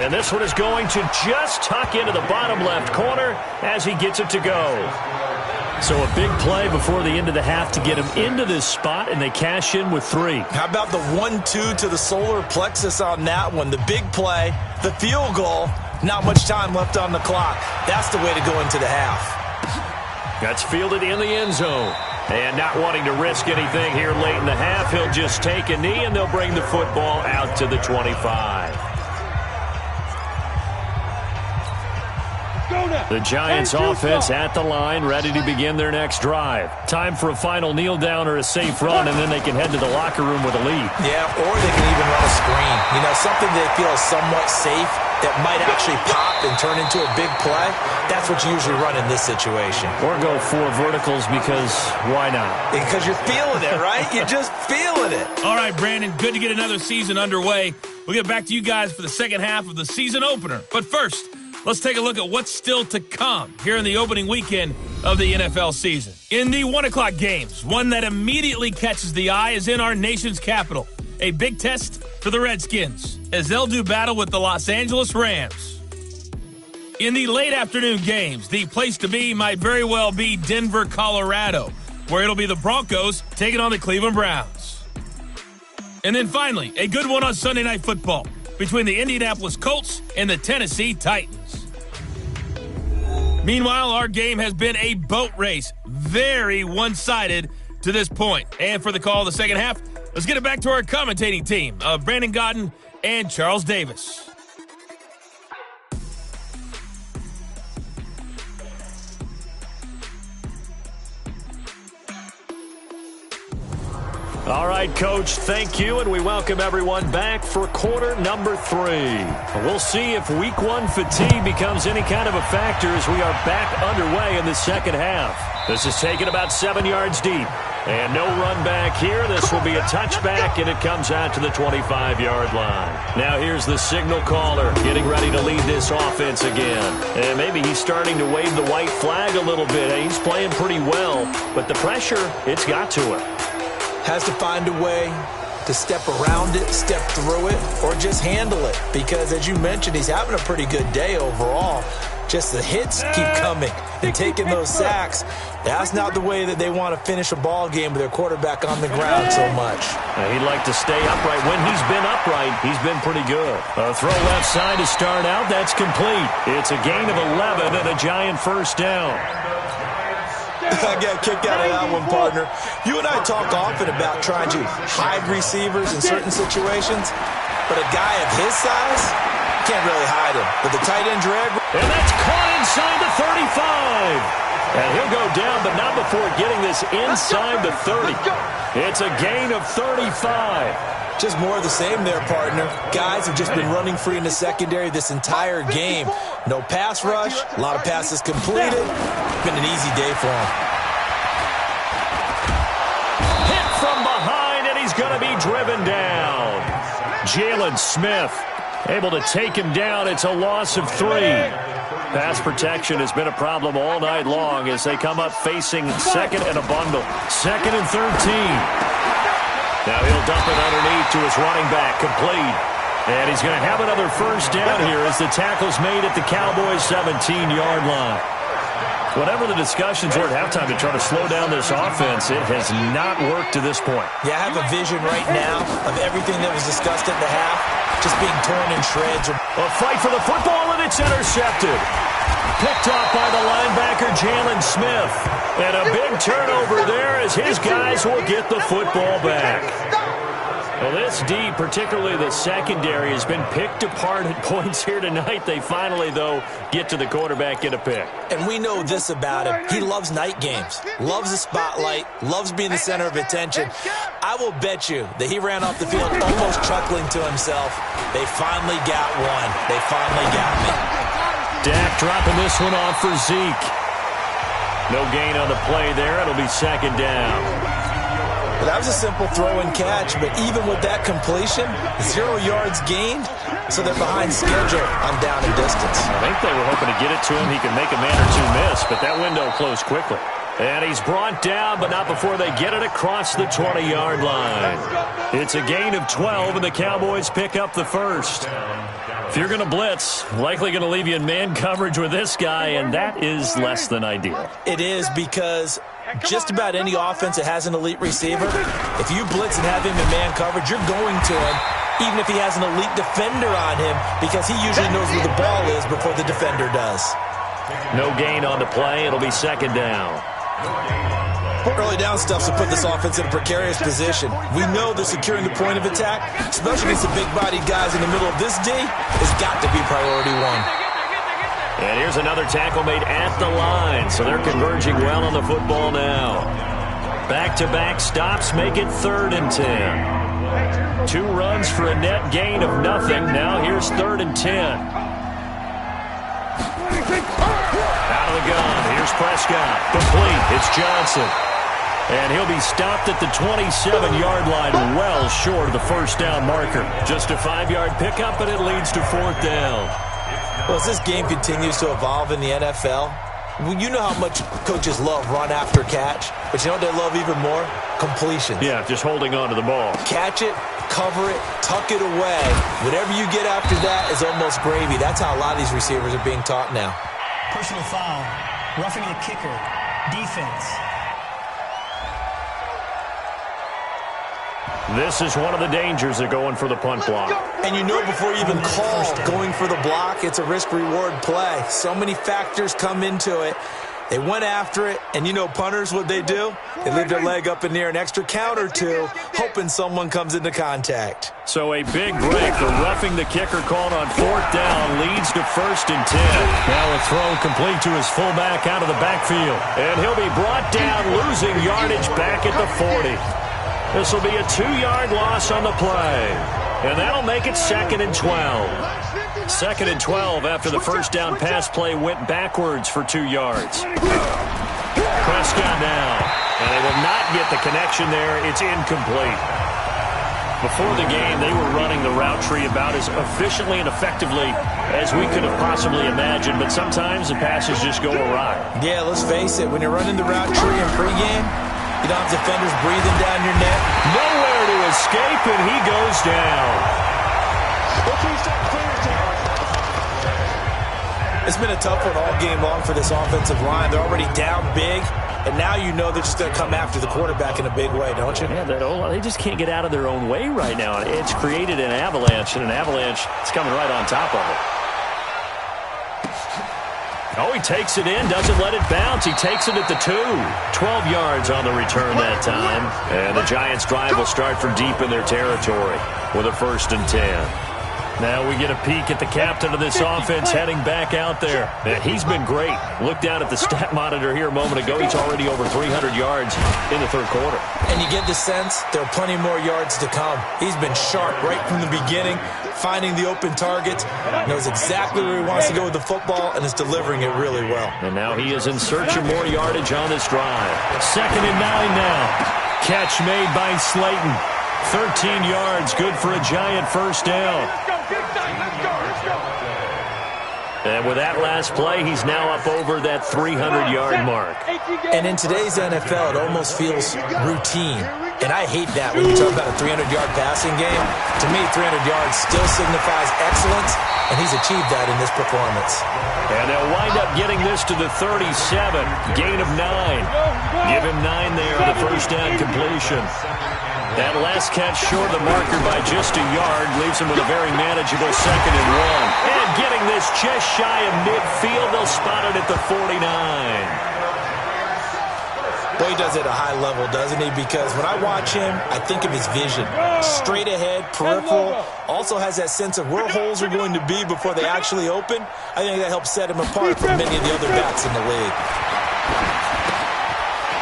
And this one is going to just tuck into the bottom left corner as he gets it to go. So a big play before the end of the half to get him into this spot, and they cash in with 3. How about the 1-2 to the solar plexus on that one? The big play, the field goal, not much time left on the clock. That's the way to go into the half. That's fielded in the end zone. And not wanting to risk anything here late in the half, he'll just take a knee, and they'll bring the football out to the 25. The Giants offense at the line, ready to begin their next drive. Time for a final kneel down or a safe run, and then they can head to the locker room with a lead. Yeah, or they can even run a screen. You know, something they feel is somewhat safe that might actually pop and turn into a big play. That's what you usually run in this situation. Or go 4 verticals, because why not? Because you're feeling it, right? You're just feeling it. All right, Brandon, good to get another season underway. We'll get back to you guys for the second half of the season opener. But first, let's take a look at what's still to come here in the opening weekend of the NFL season. In the 1 o'clock games, one that immediately catches the eye is in our nation's capital. A big test for the Redskins as they'll do battle with the Los Angeles Rams. In the late afternoon games, the place to be might very well be Denver, Colorado, where it'll be the Broncos taking on the Cleveland Browns. And then finally, a good one on Sunday Night Football between the Indianapolis Colts and the Tennessee Titans. Meanwhile, our game has been a boat race, very one-sided to this point. And for the call of the second half, let's get it back to our commentating team of Brandon Godden and Charles Davis. All right, Coach, thank you, and we welcome everyone back for quarter number 3. We'll see if week 1 fatigue becomes any kind of a factor as we are back underway in the second half. This is taken about 7 yards deep, and no run back here. This will be a touchback, and it comes out to the 25-yard line. Now here's the signal caller getting ready to lead this offense again. And maybe he's starting to wave the white flag a little bit. He's playing pretty well, but the pressure, it's got to him. Has to find a way to step around it, step through it, or just handle it. Because, as you mentioned, he's having a pretty good day overall. Just the hits keep coming and taking those sacks. That's not the way that they want to finish a ball game with their quarterback on the ground so much. He'd like to stay upright. When he's been upright, he's been pretty good. A throw left side to start out. That's complete. It's a gain of 11 and a giant first down. I got a kick out of that one, partner. You and I talk often about trying to hide receivers in certain situations, but a guy of his size can't really hide him. But the tight end drag. And that's caught inside the 35. And he'll go down, but not before getting this inside the 30. It's a gain of 35. Just more of the same there, partner. Guys have just been running free in the secondary this entire game. No pass rush, a lot of passes completed. Been an easy day for him. Hit from behind, and he's going to be driven down. Jalen Smith able to take him down. It's a loss of 3. Pass protection has been a problem all night long as they come up facing second and a bundle. 2nd and 13. Now he'll dump it underneath to his running back, complete. And he's going to have another first down here as the tackle's made at the Cowboys' 17-yard line. Whatever the discussions were at halftime to try to slow down this offense, it has not worked to this point. Yeah, I have a vision right now of everything that was discussed at the half just being torn in shreds. A fight for the football, and it's intercepted. Picked off by the linebacker, Jalen Smith. And a big turnover there as his guys will get the football back. Well, this D, particularly the secondary, has been picked apart at points here tonight. They finally, though, get to the quarterback, get a pick. And we know this about him. He loves night games, loves the spotlight, loves being the center of attention. I will bet you that he ran off the field almost chuckling to himself. They finally got one. They finally got me. Dak dropping this one off for Zeke. No gain on the play there. It'll be 2nd down. Well, that was a simple throw and catch, but even with that completion, 0 yards gained, so they're behind schedule on down and distance. I think they were hoping to get it to him. He could make a man or two miss, but that window closed quickly. And he's brought down, but not before they get it across the 20-yard line. It's a gain of 12, and the Cowboys pick up the first. If you're going to blitz, likely going to leave you in man coverage with this guy, and that is less than ideal. It is, because just about any offense that has an elite receiver, if you blitz and have him in man coverage, you're going to him, even if he has an elite defender on him, because he usually knows where the ball is before the defender does. No gain on the play. It'll be 2nd down. Early down stuff to put this offense in a precarious position. We know that securing the point of attack, especially against the big-bodied guys in the middle of this D, has got to be priority 1. And here's another tackle made at the line, so they're converging well on the football now. Back-to-back stops make it 3rd and 10. 2 runs for a net gain of nothing. Now here's 3rd and 10. Out of the gun. Here's Prescott. Complete. It's Johnson. And he'll be stopped at the 27-yard line, well short of the first down marker. Just a 5-yard pickup, and it leads to 4th down. Well, as this game continues to evolve in the NFL, Well, you know how much coaches love run after catch, but you know what they love even more? Completions. Yeah, just holding on to the ball. Catch it, cover it, tuck it away. Whatever you get after that is almost gravy. That's how a lot of these receivers are being taught now. Personal foul. Roughing the kicker. Defense. This is one of the dangers of going for the punt block. And you know before you even call going for the block, it's a risk-reward play. So many factors come into it. They went after it, and you know punters, what they do? They leave their leg up in the air an extra count or two, hoping someone comes into contact. So a big break. The roughing the kicker called on 4th down leads to 1st and 10. Now a throw complete to his fullback out of the backfield. And he'll be brought down, losing yardage back at the 40. This will be a 2-yard loss on the play. And that'll make it 2nd and 12. 2nd and 12 after the first down pass play went backwards for 2 yards. Prescott now. And they will not get the connection there. It's incomplete. Before the game, they were running the route tree about as efficiently and effectively as we could have possibly imagined, but sometimes the passes just go awry. Yeah, let's face it. When you're running the route tree in pregame, you don't have defenders breathing down your neck. Nowhere to escape, and he goes down. It's been a tough one all game long for this offensive line. They're already down big, and now you know they're just going to come after the quarterback in a big way, don't you? Yeah, they just can't get out of their own way right now. It's created an avalanche, and an avalanche is coming right on top of it. Oh, he takes it in, doesn't let it bounce. He takes it at the 2. 12 yards on the return that time. And the Giants' drive will start from deep in their territory with a 1st and 10. Now we get a peek at the captain of this offense heading back out there. And he's been great. Look down at the stat monitor here a moment ago. He's already over 300 yards in the 3rd quarter. And you get the sense there are plenty more yards to come. He's been sharp right from the beginning, finding the open targets, knows exactly where he wants to go with the football, and is delivering it really well. And now he is in search of more yardage on this drive. 2nd and 9 now. Catch made by Slayton. 13 yards, good for a Giant 1st down. And with that last play, he's now up over that 300-yard mark. And in today's NFL, it almost feels routine. And I hate that when you talk about a 300-yard passing game. To me, 300 yards still signifies excellence, and he's achieved that in this performance. And they'll wind up getting this to the 37. Gain of 9. Give him 9 there on the 1st down completion. That last catch short of the marker by just a yard leaves him with a very manageable 2nd and 1. And getting this just shy of midfield, they'll spot it at the 49. Boy, he does it at a high level, doesn't he? Because when I watch him, I think of his vision. Straight ahead, peripheral. Also has that sense of where holes are going to be before they actually open. I think that helps set him apart from many of the other backs in the league.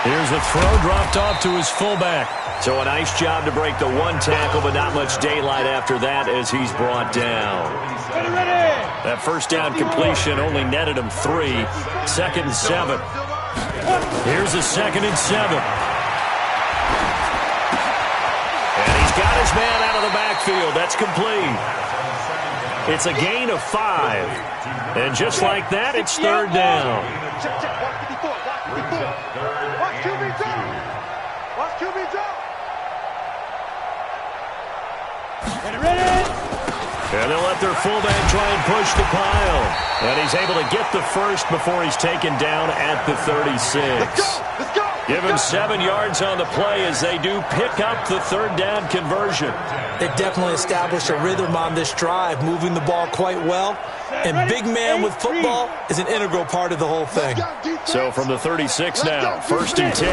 Here's a throw dropped off to his fullback. So a nice job to break the 1 tackle, but not much daylight after that as he's brought down. That 1st down completion only netted him 3. 2nd and 7. Here's a 2nd and 7. And he's got his man out of the backfield. That's complete. It's a gain of 5. And just like that, it's 3rd down. And they'll let their fullback try and push the pile. And he's able to get the 1st before he's taken down at the 36. Give him 7 yards on the play as they do pick up the 3rd down conversion. They definitely established a rhythm on this drive, moving the ball quite well. And big man with football is an integral part of the whole thing. So from the 36 now, 1st and 10.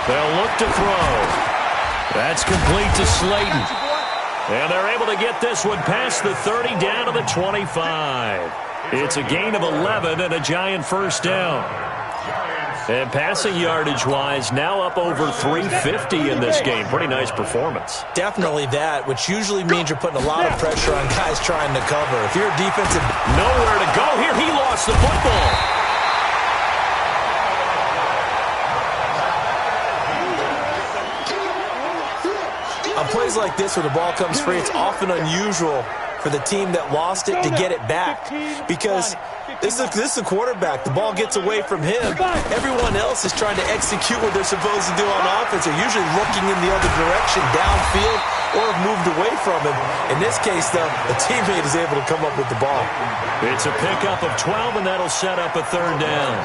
They'll look to throw. That's complete to Slayton. And they're able to get this one past the 30 down to the 25. It's a gain of 11 and a Giant 1st down. And passing yardage-wise, now up over 350 in this game. Pretty nice performance. Definitely that, which usually means you're putting a lot of pressure on guys trying to cover. If you're a defensive... Nowhere to go here. He lost the football. On plays like this where the ball comes free, it's often unusual for for the team that lost it to get it back. Because this is a quarterback. The ball gets away from him. Everyone else is trying to execute what they're supposed to do on offense. They're usually looking in the other direction, downfield, or have moved away from him. In this case, though, a teammate is able to come up with the ball. It's a pickup of 12, and that'll set up a third down.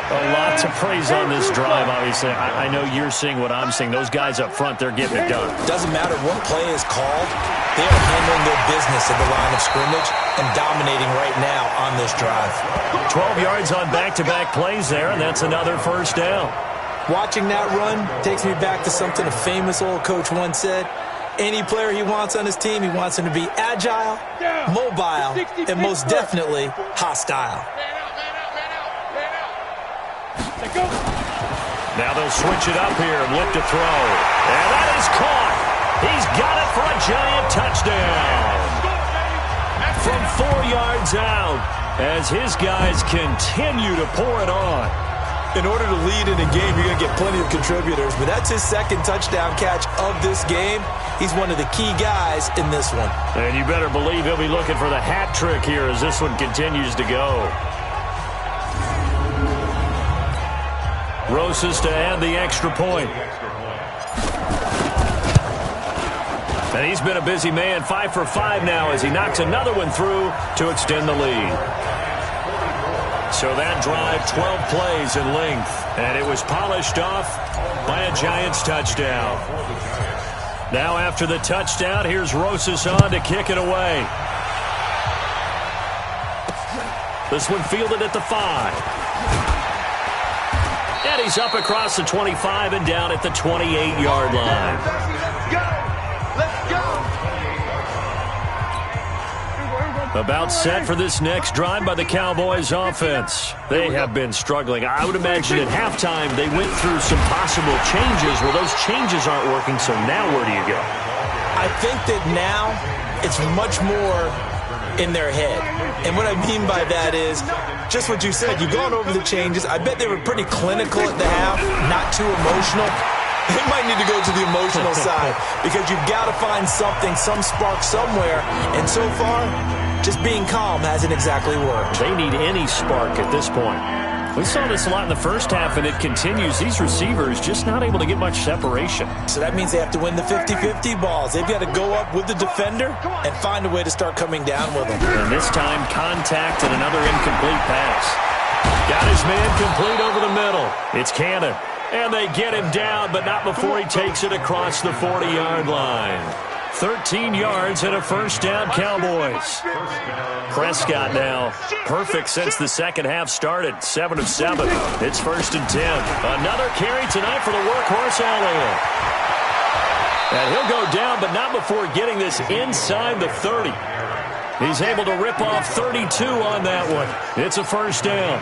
A lot to praise on this drive, obviously. I know you're seeing what I'm seeing. Those guys up front, they're getting it done. Doesn't matter what play is called. They are handling their business at the line of scrimmage and dominating right now on this drive. 12 yards on back-to-back plays there, and that's another first down. Watching that run takes me back to something a famous old coach once said. Any player he wants on his team, he wants him to be agile, mobile, and most definitely hostile. Now they'll switch it up here and look to throw. And that is caught. He's got it for a giant touchdown. From 4 yards out as his guys continue to pour it on. In order to lead in a game, you're going to get plenty of contributors, but that's his second touchdown catch of this game. He's one of the key guys in this one. And you better believe he'll be looking for the hat trick here as this one continues to go. Rosas to add the extra point. And he's been a busy man, 5 for 5 now as he knocks another one through to extend the lead. So that drive, 12 plays in length, and it was polished off by a Giants touchdown. Now after the touchdown, here's Rosas on to kick it away. This one fielded at the 5. And he's up across the 25 and down at the 28-yard line. Let's go! About set for this next drive by the Cowboys offense. They have been struggling. I would imagine at halftime they went through some possible changes. Well, those changes aren't working, so now where do you go? I think that now it's much more in their head. And what I mean by that is just what you said. You've gone over the changes. I bet they were pretty clinical at the half, not too emotional. They might need to go to the emotional side because you've got to find something, some spark somewhere. And so far, just being calm hasn't exactly worked. They need any spark at this point. We saw this a lot in the first half, and it continues. These receivers just not able to get much separation. So that means they have to win the 50-50 balls. They've got to go up with the defender and find a way to start coming down with them. And this time, contact and another incomplete pass. Got his man complete over the middle. It's Cannon. And they get him down, but not before he takes it across the 40-yard line. 13 yards and a first down, Cowboys. Prescott now perfect since the second half started. 7 of 7. It's 1st and 10. Another carry tonight for the workhorse Elliott. And he'll go down, but not before getting this inside the 30. He's able to rip off 32 on that one. It's a first down.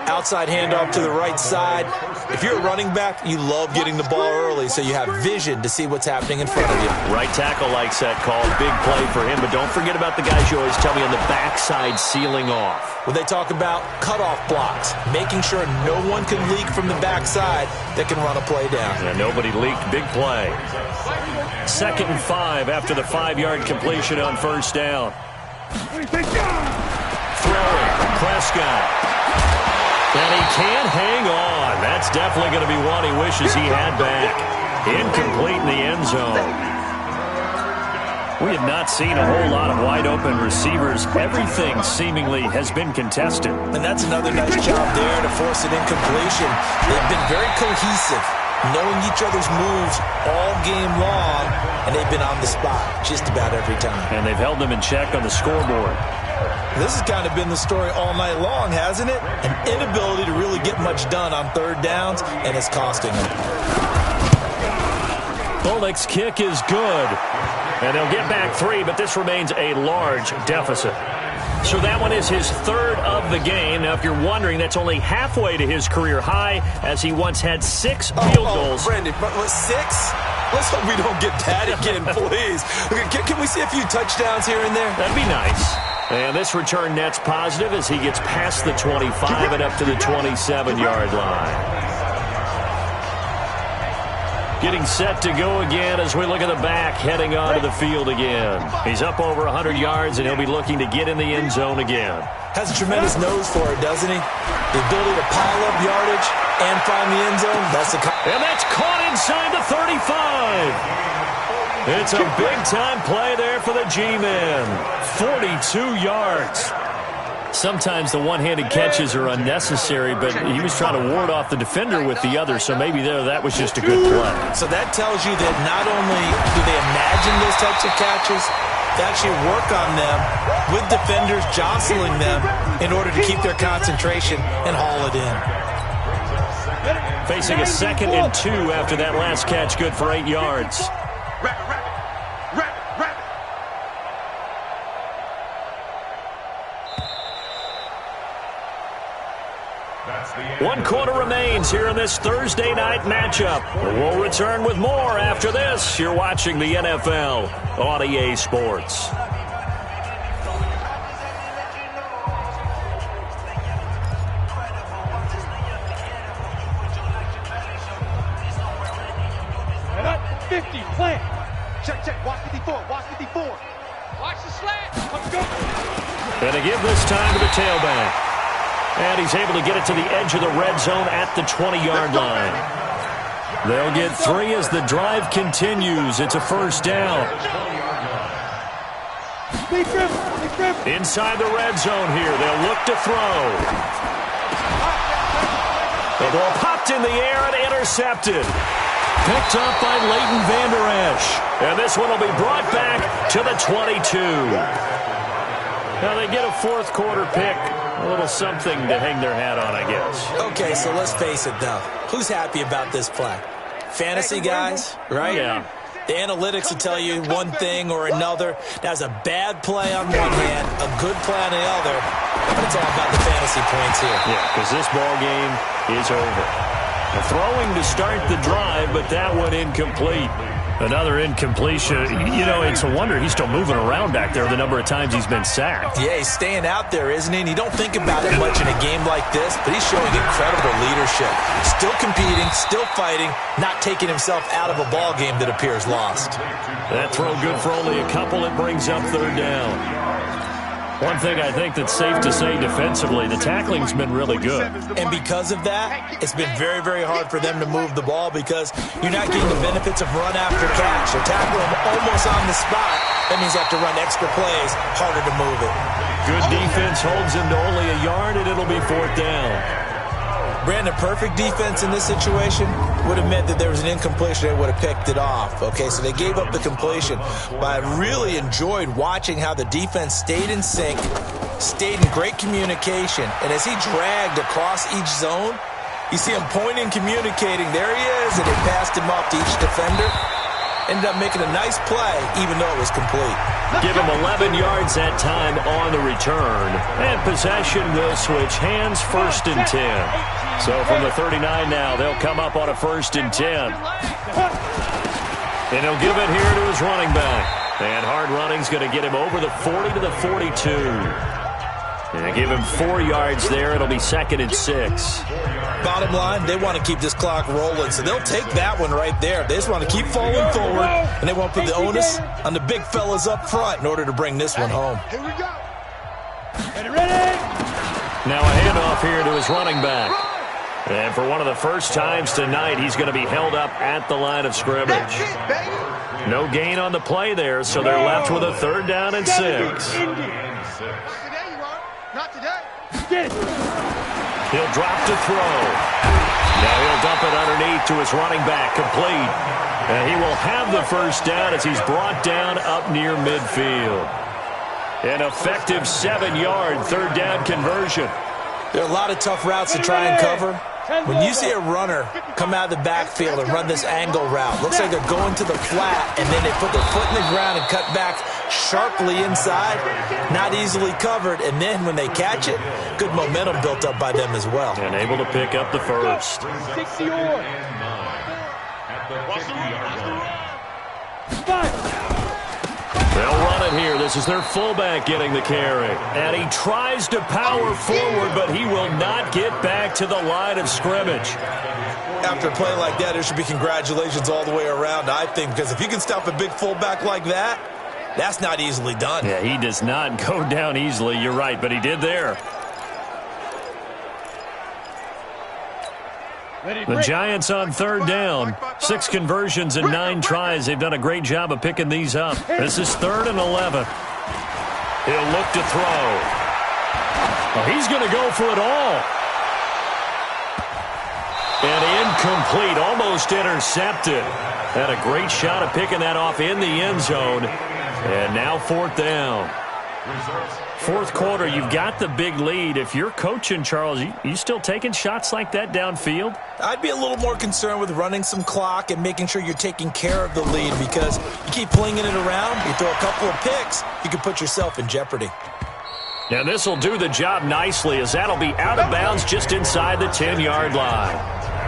Outside handoff to the right side. If you're a running back, you love getting the ball early so you have vision to see what's happening in front of you. Right tackle likes that call. Big play for him, but don't forget about the guys you always tell me on the backside sealing off. When they talk about cutoff blocks, making sure no one can leak from the backside that can run a play down. And nobody leaked. Big play. 2nd and 5 after the 5-yard completion on first down. Throwing, Prescott. And he can't hang on. That's definitely going to be one he wishes he had back. Incomplete in the end zone. We have not seen a whole lot of wide-open receivers. Everything seemingly has been contested. And that's another nice job there to force an incompletion. They've been very cohesive, knowing each other's moves all game long, and they've been on the spot just about every time. And they've held them in check on the scoreboard. This has kind of been the story all night long, hasn't it? An inability to really get much done on third downs, and it's costing them. Bullock's kick is good. And they'll get back 3, but this remains a large deficit. So that one is his 3rd of the game. Now, if you're wondering, that's only halfway to his career high, as he once had 6 field goals. Brandon, but 6? Let's hope we don't get that again, please. Can we see a few touchdowns here and there? That'd be nice. And this return net's positive as he gets past the 25 and up to the 27-yard line. Getting set to go again as we look at the back, heading onto the field again. He's up over 100 yards, and he'll be looking to get in the end zone again. Has a tremendous nose for it, doesn't he? The ability to pile up yardage and find the end zone. And that's caught inside the 35. It's a big-time play there for the G-Man. 42 yards. Sometimes the one-handed catches are unnecessary, but he was trying to ward off the defender with the other, so maybe that was just a good play. So that tells you that not only do they imagine those types of catches, they actually work on them with defenders jostling them in order to keep their concentration and haul it in. Facing a 2nd and 2 after that last catch, good for 8 yards. One quarter remains here in this Thursday night matchup. We'll return with more after this. You're watching the NFL on EA Sports. Plant. Check. Watch 54. Watch 54. Watch the slant. Let's go. And they give this time to the tailback. And he's able to get it to the edge of the red zone at the 20-yard line. They'll get 3 as the drive continues. It's a first down. Inside the red zone here. They'll look to throw. The ball popped in the air and intercepted. Picked up by Leighton Vander Esch. And this one will be brought back to the 22. Now they get a fourth quarter pick. A little something to hang their hat on, I guess. Okay, so let's face it, though. Who's happy about this play? Fantasy guys, right? Yeah. The analytics will tell you one thing or another. That's a bad play on one hand, a good play on the other, but it's all about the fantasy points here. Yeah, because this ball game is over. A throwing to start the drive, but that one incomplete. Another incompletion. You know, it's a wonder he's still moving around back there the number of times he's been sacked. Yeah, he's staying out there, isn't he? And you don't think about it much in a game like this, but he's showing incredible leadership. Still competing, still fighting, not taking himself out of a ball game that appears lost. That throw good for only a couple. It brings up third down. One thing I think that's safe to say defensively, the tackling's been really good. And because of that, it's been very, very hard for them to move the ball because you're not getting the benefits of run after catch. They tackle him almost on the spot. That means you have to run extra plays, harder to move it. Good defense holds him to only a yard, and it'll be fourth down. Brandon, perfect defense in this situation would have meant that there was an incompletion. They would have picked it off. Okay, so they gave up the completion. But I really enjoyed watching how the defense stayed in sync, stayed in great communication. And as he dragged across each zone, you see him pointing, communicating. There he is, and they passed him off to each defender. Ended up making a nice play, even though it was complete. Give him 11 yards that time on the return. And possession will switch hands, 1st and 10. So from the 39 now, they'll come up on a 1st and 10. And he'll give it here to his running back. And hard running's going to get him over the 40 to the 42. And give him 4 yards there. It'll be 2nd and 6. Bottom line, they want to keep this clock rolling, so they'll take that one right there. They just want to keep falling forward, and they want to put the onus on the big fellas up front in order to bring this one home. Here we go. Ready? Now a handoff here to his running back. And for one of the first times tonight, he's going to be held up at the line of scrimmage. No gain on the play there, so they're left with a 3rd down and 6. Not today. He'll drop to throw. Now he'll dump it underneath to his running back, complete. And he will have the first down as he's brought down up near midfield. An effective 7-yard 3rd down conversion. There are a lot of tough routes to try and cover. When you see a runner come out of the backfield and run this angle route, looks like they're going to the flat, and then they put their foot in the ground and cut back sharply inside, not easily covered, and then when they catch it, good momentum built up by them as well. And able to pick up the first. 60 yards. They'll run it here. This is their fullback getting the carry. And he tries to power forward, but he will not get back to the line of scrimmage. After a play like that, there should be congratulations all the way around, I think, because if you can stop a big fullback like that, that's not easily done. Yeah, he does not go down easily. You're right, but he did there. The Giants on third down. 6 conversions and 9 tries. They've done a great job of picking these up. This is 3rd and 11. He'll look to throw. Well, he's going to go for it all. And incomplete, almost intercepted. Had a great shot of picking that off in the end zone. And now 4th down. 4th quarter, you've got the big lead. If you're coaching, Charles, you still taking shots like that downfield? I'd be a little more concerned with running some clock and making sure you're taking care of the lead, because you keep flinging it around, you throw a couple of picks, you can put yourself in jeopardy. And this will do the job nicely, as that'll be out of bounds just inside the 10-yard line.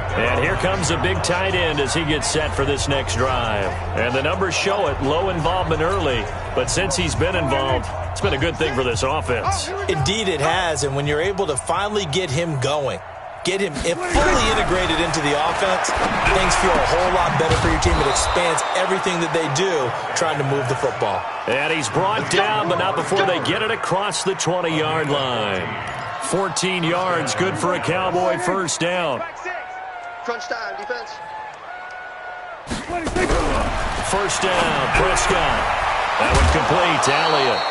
And here comes a big tight end as he gets set for this next drive. And the numbers show it, low involvement early. But since he's been involved, it's been a good thing for this offense. Indeed it has, and when you're able to finally get him going, get him fully integrated into the offense, things feel a whole lot better for your team. It expands everything that they do trying to move the football. And he's brought down, but not before they get it across the 20-yard line. 14 yards, good for a Cowboy first down. Crunch time, defense. First down, Prescott. That one complete to Elliott.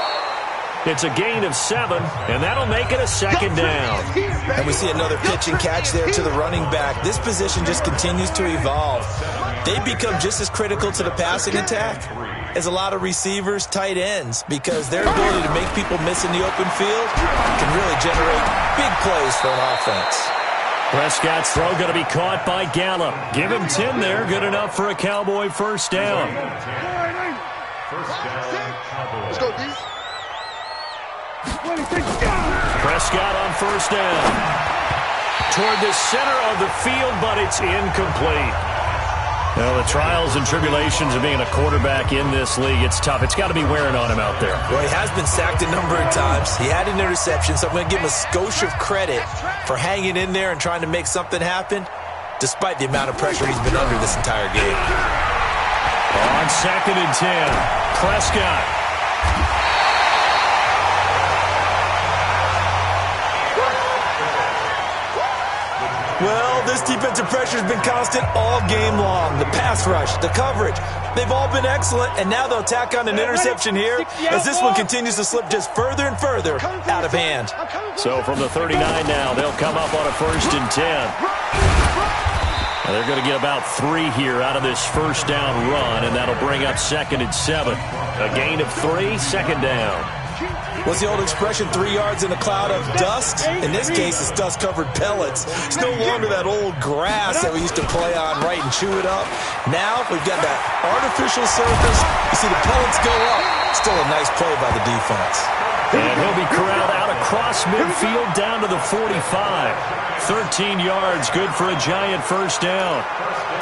It's a gain of 7, and that'll make it a 2nd down. And we see another pitch and catch there to the running back. This position just continues to evolve. They become just as critical to the passing attack as a lot of receivers, tight ends, because their ability to make people miss in the open field can really generate big plays for an offense. Prescott's throw going to be caught by Gallup. Give him 10 there. Good enough for a Cowboy first down. Let's go, D. Prescott on first down. Toward the center of the field, but it's incomplete. Well, the trials and tribulations of being a quarterback in this league, it's tough. It's got to be wearing on him out there. Well, he has been sacked a number of times. He had an interception, so I'm going to give him a skosh of credit for hanging in there and trying to make something happen, despite the amount of pressure he's been under this entire game. On 2nd and 10, Prescott. Well, this defensive pressure has been constant all game long. The pass rush, the coverage, they've all been excellent, and now they'll tack on an interception here as this one continues to slip just further and further out of hand. So from the 39 now, they'll come up on a 1st and 10. And they're going to get about 3 here out of this first down run, and that'll bring up 2nd and 7. A gain of 3, 2nd down. What's the old expression, 3 yards in a cloud of dust? In this case, it's dust-covered pellets. It's no longer that old grass that we used to play on, right, and chew it up. Now we've got that artificial surface. You see the pellets go up. Still a nice play by the defense. And he'll be corralled out across midfield down to the 45. 13 yards, good for a Giant first down.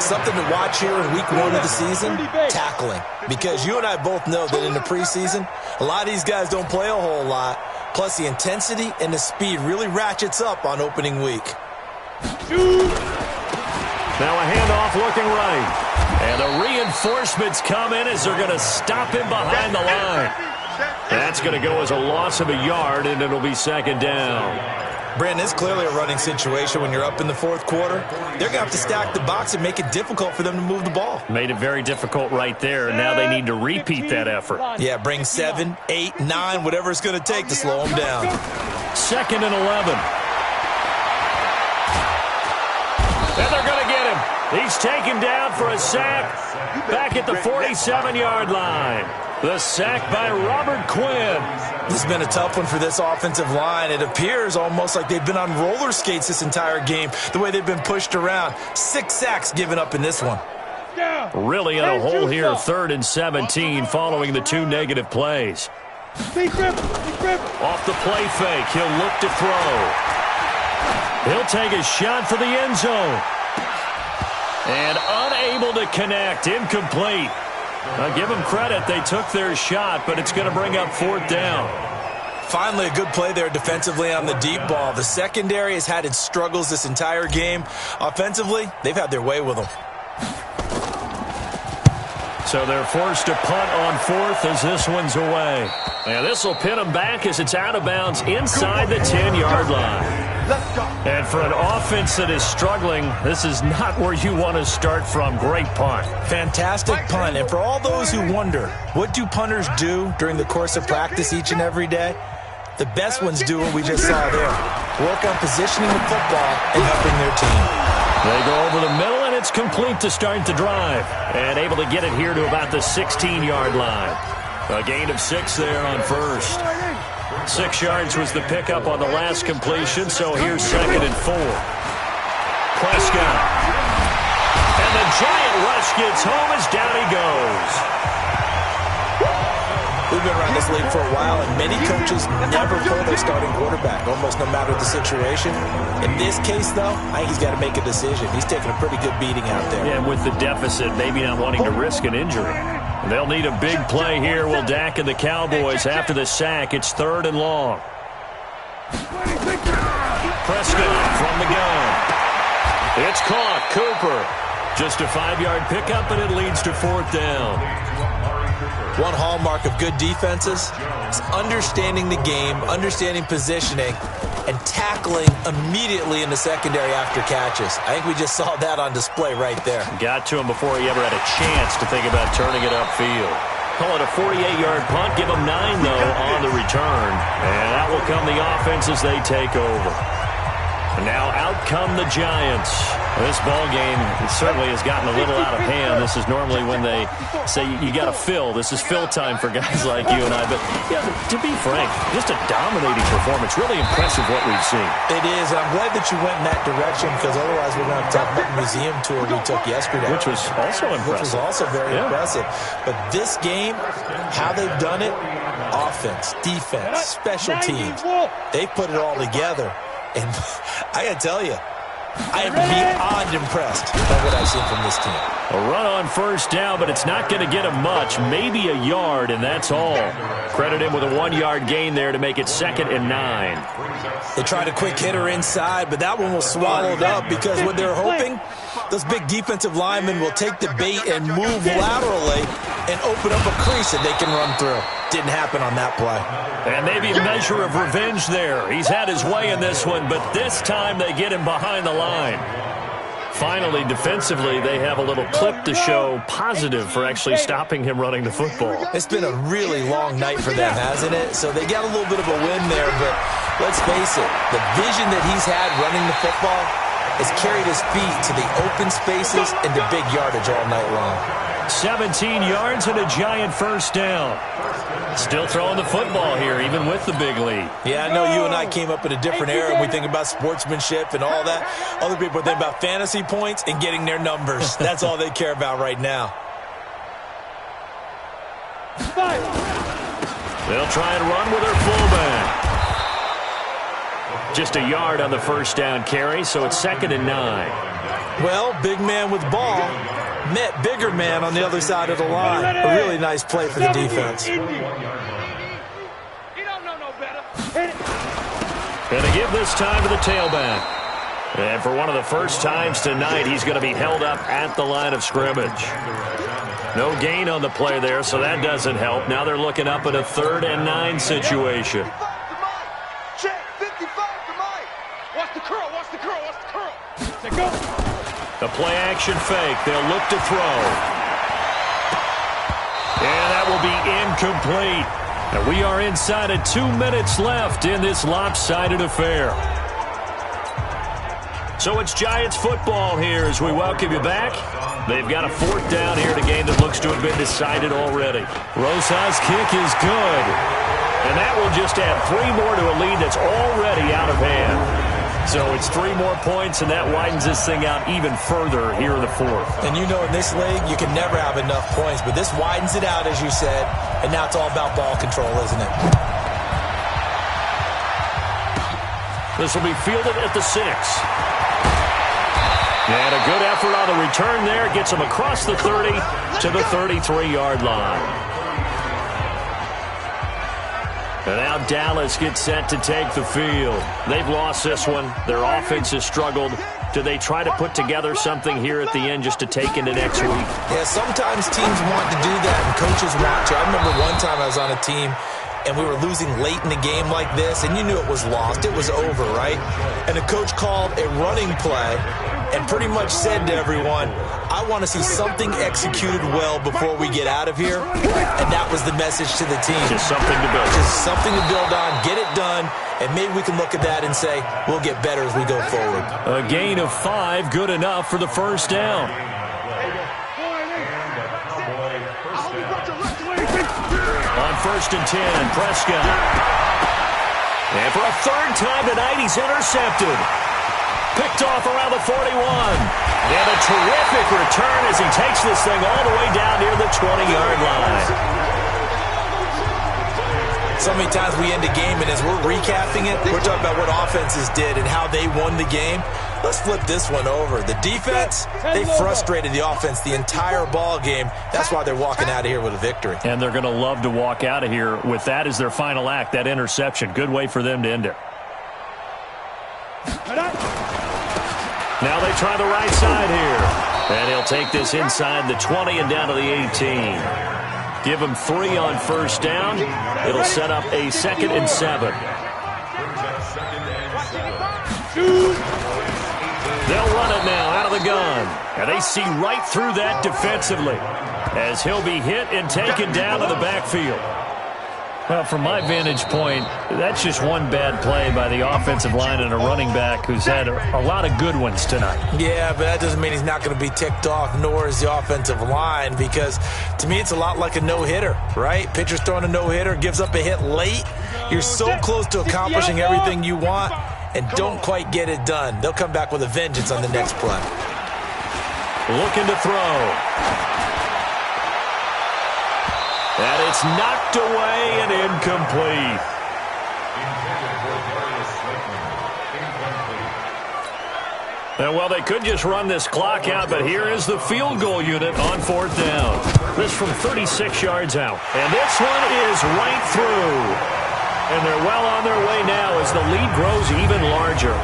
Something to watch here in week 1 of the season, tackling. Because you and I both know that in the preseason, a lot of these guys don't play a whole lot. Plus, the intensity and the speed really ratchets up on opening week. Now a handoff looking right. And the reinforcements come in as they're going to stop him behind the line. That's going to go as a loss of a yard, and it'll be 2nd down. Brandon, it's clearly a running situation when you're up in the 4th quarter. They're going to have to stack the box and make it difficult for them to move the ball. Made it very difficult right there, and now they need to repeat that effort. Yeah, bring 7, 8, 9, whatever it's going to take to slow them down. 2nd and 11. And they're going to get him. He's taken down for a sack back at the 47-yard line. The sack by Robert Quinn. This has been a tough one for this offensive line. It appears almost like they've been on roller skates this entire game, the way they've been pushed around. 6 sacks given up in this one. Really in a hole here, 3rd and 17 following the 2 negative plays. Off the play fake, he'll look to throw. He'll take a shot for the end zone. And unable to connect, incomplete. I'll give them credit. They took their shot, but it's going to bring up 4th down. Finally, a good play there defensively on the deep ball. The secondary has had its struggles this entire game. Offensively, they've had their way with them. So they're forced to punt on fourth as this one's away. And this will pin them back as it's out of bounds inside the 10-yard line. And for an offense that is struggling, this is not where you want to start from. Great punt. Fantastic punt. And for all those who wonder, what do punters do during the course of practice each and every day? The best ones do what we just saw there. Work on positioning the football and helping their team. They go over the middle, and it's complete to start the drive. And able to get it here to about the 16-yard line. A gain of 6 there on first. 6 yards was the pickup on the last completion, so here's 2nd and 4. Prescott. And the giant rush gets home as down he goes. We've been around this league for a while, and many coaches never pull their starting quarterback, almost no matter the situation. In this case, though, I think he's got to make a decision. He's taking a pretty good beating out there. Yeah, and with the deficit, maybe not wanting to risk an injury. And they'll need a big play here. Will Dak and the Cowboys after the sack. It's 3rd and long. Prescott from the gun. It's caught. Cooper. Just a 5-yard pickup, and it leads to 4th down. One hallmark of good defenses is understanding the game, understanding positioning, and tackling immediately in the secondary after catches. I think we just saw that on display right there. Got to him before he ever had a chance to think about turning it upfield. Call it a 48-yard punt. Give him 9, though, on the return. And out will come the offense as they take over. And now out come the Giants. This ball game certainly has gotten a little out of hand. This is normally when they say you got to fill. This is fill time for guys like you and I. But yeah, to be frank, just a dominating performance. Really impressive what we've seen. It is. And I'm glad that you went in that direction, because otherwise we're going to talk about the museum tour we took yesterday. Which was also impressive. Which was also very impressive. But this game, how they've done it, offense, defense, special teams, they've put it all together. And I got to tell you, I am beyond impressed by what I've seen from this team. A run on first down, but it's not going to get him much. Maybe a yard, and that's all. Credit him with a 1-yard gain there to make it 2nd and 9. They tried a quick hitter inside, but that one was swallowed up because what they're hoping, those big defensive linemen will take the bait and move laterally and open up a crease that they can run through. Didn't happen on that play. And maybe a measure of revenge there. He's had his way in this one, but this time they get him behind the line. Finally, defensively, they have a little clip to show positive for actually stopping him running the football. It's been a really long night for them, hasn't it? So they got a little bit of a win there, but let's face it, the vision that he's had running the football has carried his feet to the open spaces and the big yardage all night long. 17 yards and a giant first down. Still throwing the football here, even with the big lead. Yeah, I know you and I came up in a different era, and we think about sportsmanship and all that. Other people think about fantasy points and getting their numbers. That's all they care about right now. They'll try and run with their fullback. Just a yard on the first down carry, so it's 2nd and 9. Well, big man with ball met bigger man on the other side of the line. A really nice play for the defense. Going to give this time to the tailback. And for one of the first times tonight, he's going to be held up at the line of scrimmage. No gain on the play there, so that doesn't help. Now they're looking up at a 3rd and 9 situation. The play-action fake. They'll look to throw. And that will be incomplete. And we are inside of 2 minutes left in this lopsided affair. So it's Giants football here as we welcome you back. They've got a 4th down here in a game that looks to have been decided already. Rosa's kick is good. And that will just add 3 more to a lead that's already out of hand. So it's 3 more points, and that widens this thing out even further here in the 4th. And you know in this league, you can never have enough points, but this widens it out, as you said, and now it's all about ball control, isn't it? This will be fielded at the 6. And a good effort on the return there. Gets him across the 30 to the 33-yard line. And now Dallas gets set to take the field. They've lost this one. Their offense has struggled. Do they try to put together something here at the end just to take into next week? Yeah, sometimes teams want to do that and coaches want to. I remember one time I was on a team and we were losing late in the game like this, and you knew it was lost. It was over, right? And the coach called a running play and pretty much said to everyone, I want to see something executed well before we get out of here. And that was the message to the team. Just something to build. Just something to build on, get it done, and maybe we can look at that and say, we'll get better as we go forward. A gain of 5, good enough for the first down. On 1st and 10, Prescott. And for a third time tonight, he's intercepted. Picked off around the 41. And a terrific return as he takes this thing all the way down near the 20-yard line. So many times we end a game, and as we're recapping it, we're talking about what offenses did and how they won the game. Let's flip this one over. The defense, they frustrated the offense the entire ball game. That's why they're walking out of here with a victory. And they're going to love to walk out of here with that as their final act, that interception. Good way for them to end it. Now they try the right side here. And he'll take this inside the 20 and down to the 18. Give him 3 on first down. It'll set up a 2nd and 7. They'll run it now out of the gun. And they see right through that defensively as he'll be hit and taken down to the backfield. Well, from my vantage point, that's just one bad play by the offensive line and a running back who's had a lot of good ones tonight. Yeah, but that doesn't mean he's not going to be ticked off, nor is the offensive line, because to me it's a lot like a no-hitter, right? Pitcher's throwing a no-hitter, gives up a hit late. You're so close to accomplishing everything you want and don't quite get it done. They'll come back with a vengeance on the next play. Looking to throw. And it's knocked away and incomplete. And well, they could just run this clock out, but here is the field goal unit on 4th down. This from 36 yards out. And this one is right through. And they're well on their way now as the lead grows even larger.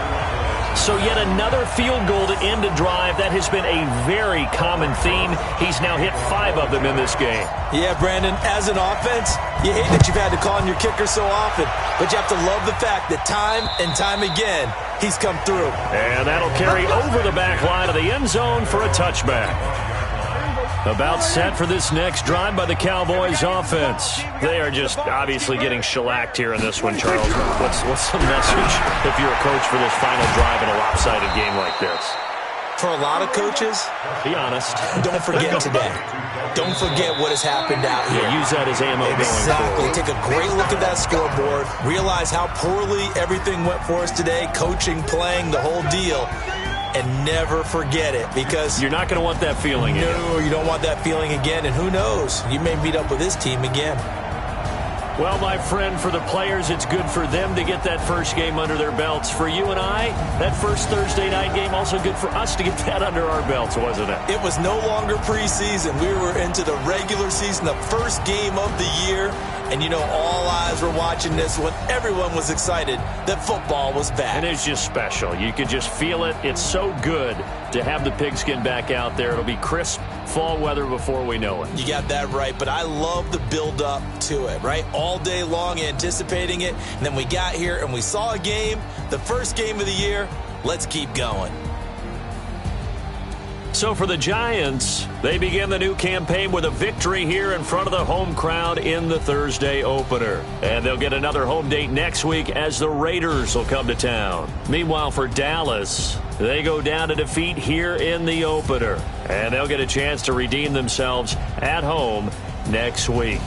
So yet another field goal to end a drive. That has been a very common theme. He's now hit 5 of them in this game. Yeah, Brandon, as an offense, you hate that you've had to call on your kicker so often, but you have to love the fact that time and time again, he's come through. And that'll carry over the back line of the end zone for a touchback. About set for this next drive by the Cowboys offense. They are just obviously getting shellacked here in this one, Charles. What's the message if you're a coach for this final drive in a lopsided game like this? For a lot of coaches, be honest. Don't forget today. Don't forget what has happened out here. Yeah, use that as ammo going forward. Exactly. Take a great look at that scoreboard. Realize how poorly everything went for us today. Coaching, playing, the whole deal. And never forget it, because you're not going to want that feeling again. No, you don't want that feeling again. And who knows? You may meet up with this team again. Well, my friend, for the players, it's good for them to get that first game under their belts. For you and I, that first Thursday night game, also good for us to get that under our belts, wasn't it? It was no longer preseason. We were into the regular season, the first game of the year. And, you know, all eyes were watching this when everyone was excited that football was back. And it's just special. You could just feel it. It's so good to have the pigskin back out there. It'll be crisp fall weather before we know it. You got that right, but I love the build-up to it, right? All day long anticipating it, and then we got here and we saw a game, the first game of the year. Let's keep going. So for the Giants, they begin the new campaign with a victory here in front of the home crowd in the Thursday opener. And they'll get another home date next week as the Raiders will come to town. Meanwhile, for Dallas, they go down to defeat here in the opener. And they'll get a chance to redeem themselves at home next week.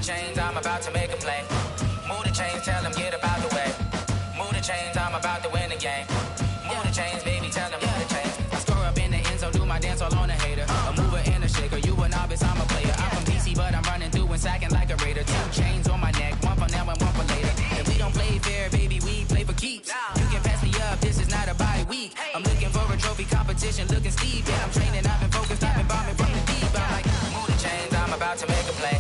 the chains, I'm about to make a play. Move the chains, tell them get about the way. Move the chains, I'm about to win the game. Move the chains, baby, tell them move the chains. I score up in the end zone, do my dance all on a hater. A mover and a shaker, you a novice, I'm a player. I'm from DC, but I'm running through and sacking like a raider. 2 chains on my neck, one for now and one for later. And we don't play fair, baby, we play for keeps. You can pass me up, this is not a bye week. I'm looking for a trophy competition, looking steep. Yeah, I'm training, I've been focused, I've been bombing from the deep. I'm like, move the chains, I'm about to make a play.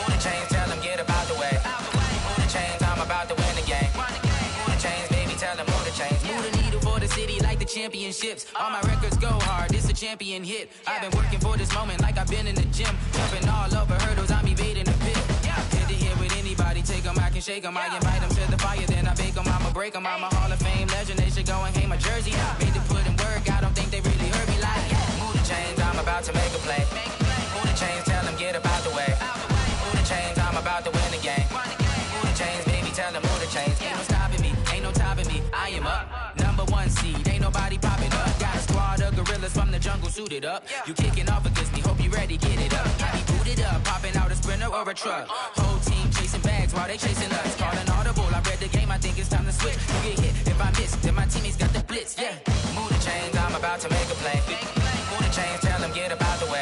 Move the chains, tell them get about the way. Move the chains, I'm about to win the game. Move the chains, baby, tell them move the chains. Move the needle for the city like the championships. All my records go hard, this a champion hit. I've been working for this moment like I've been in the gym. Jumping all over hurdles, I'm evading the pit. Hit to hit with anybody, take them, I can shake them. I invite them to the fire, then I bake them, I'ma break them. I'm a Hall of Fame legend, they should go and hang my jersey. Made to put in work, I don't think they really heard me like, move the chains, I'm about to make a play. Move the chains, tell them get about the way. Move the chains, I'm about to win the game. Move the chains, baby, tell them move the chains. Ain't no stopping me, ain't no topping me, I am up. Number 1 seed, ain't nobody popping up. Got a squad of gorillas from the jungle suited up. You kicking off against me, hope you ready, get it up. I be booted up, popping out a sprinter or a truck. Whole team chasing bags while they chasing us. Calling audible, I read the game, I think it's time to switch. You get hit, if I miss, then my teammates got the blitz, yeah. Move the chains, I'm about to make a play. Move the chains, tell them get about the way.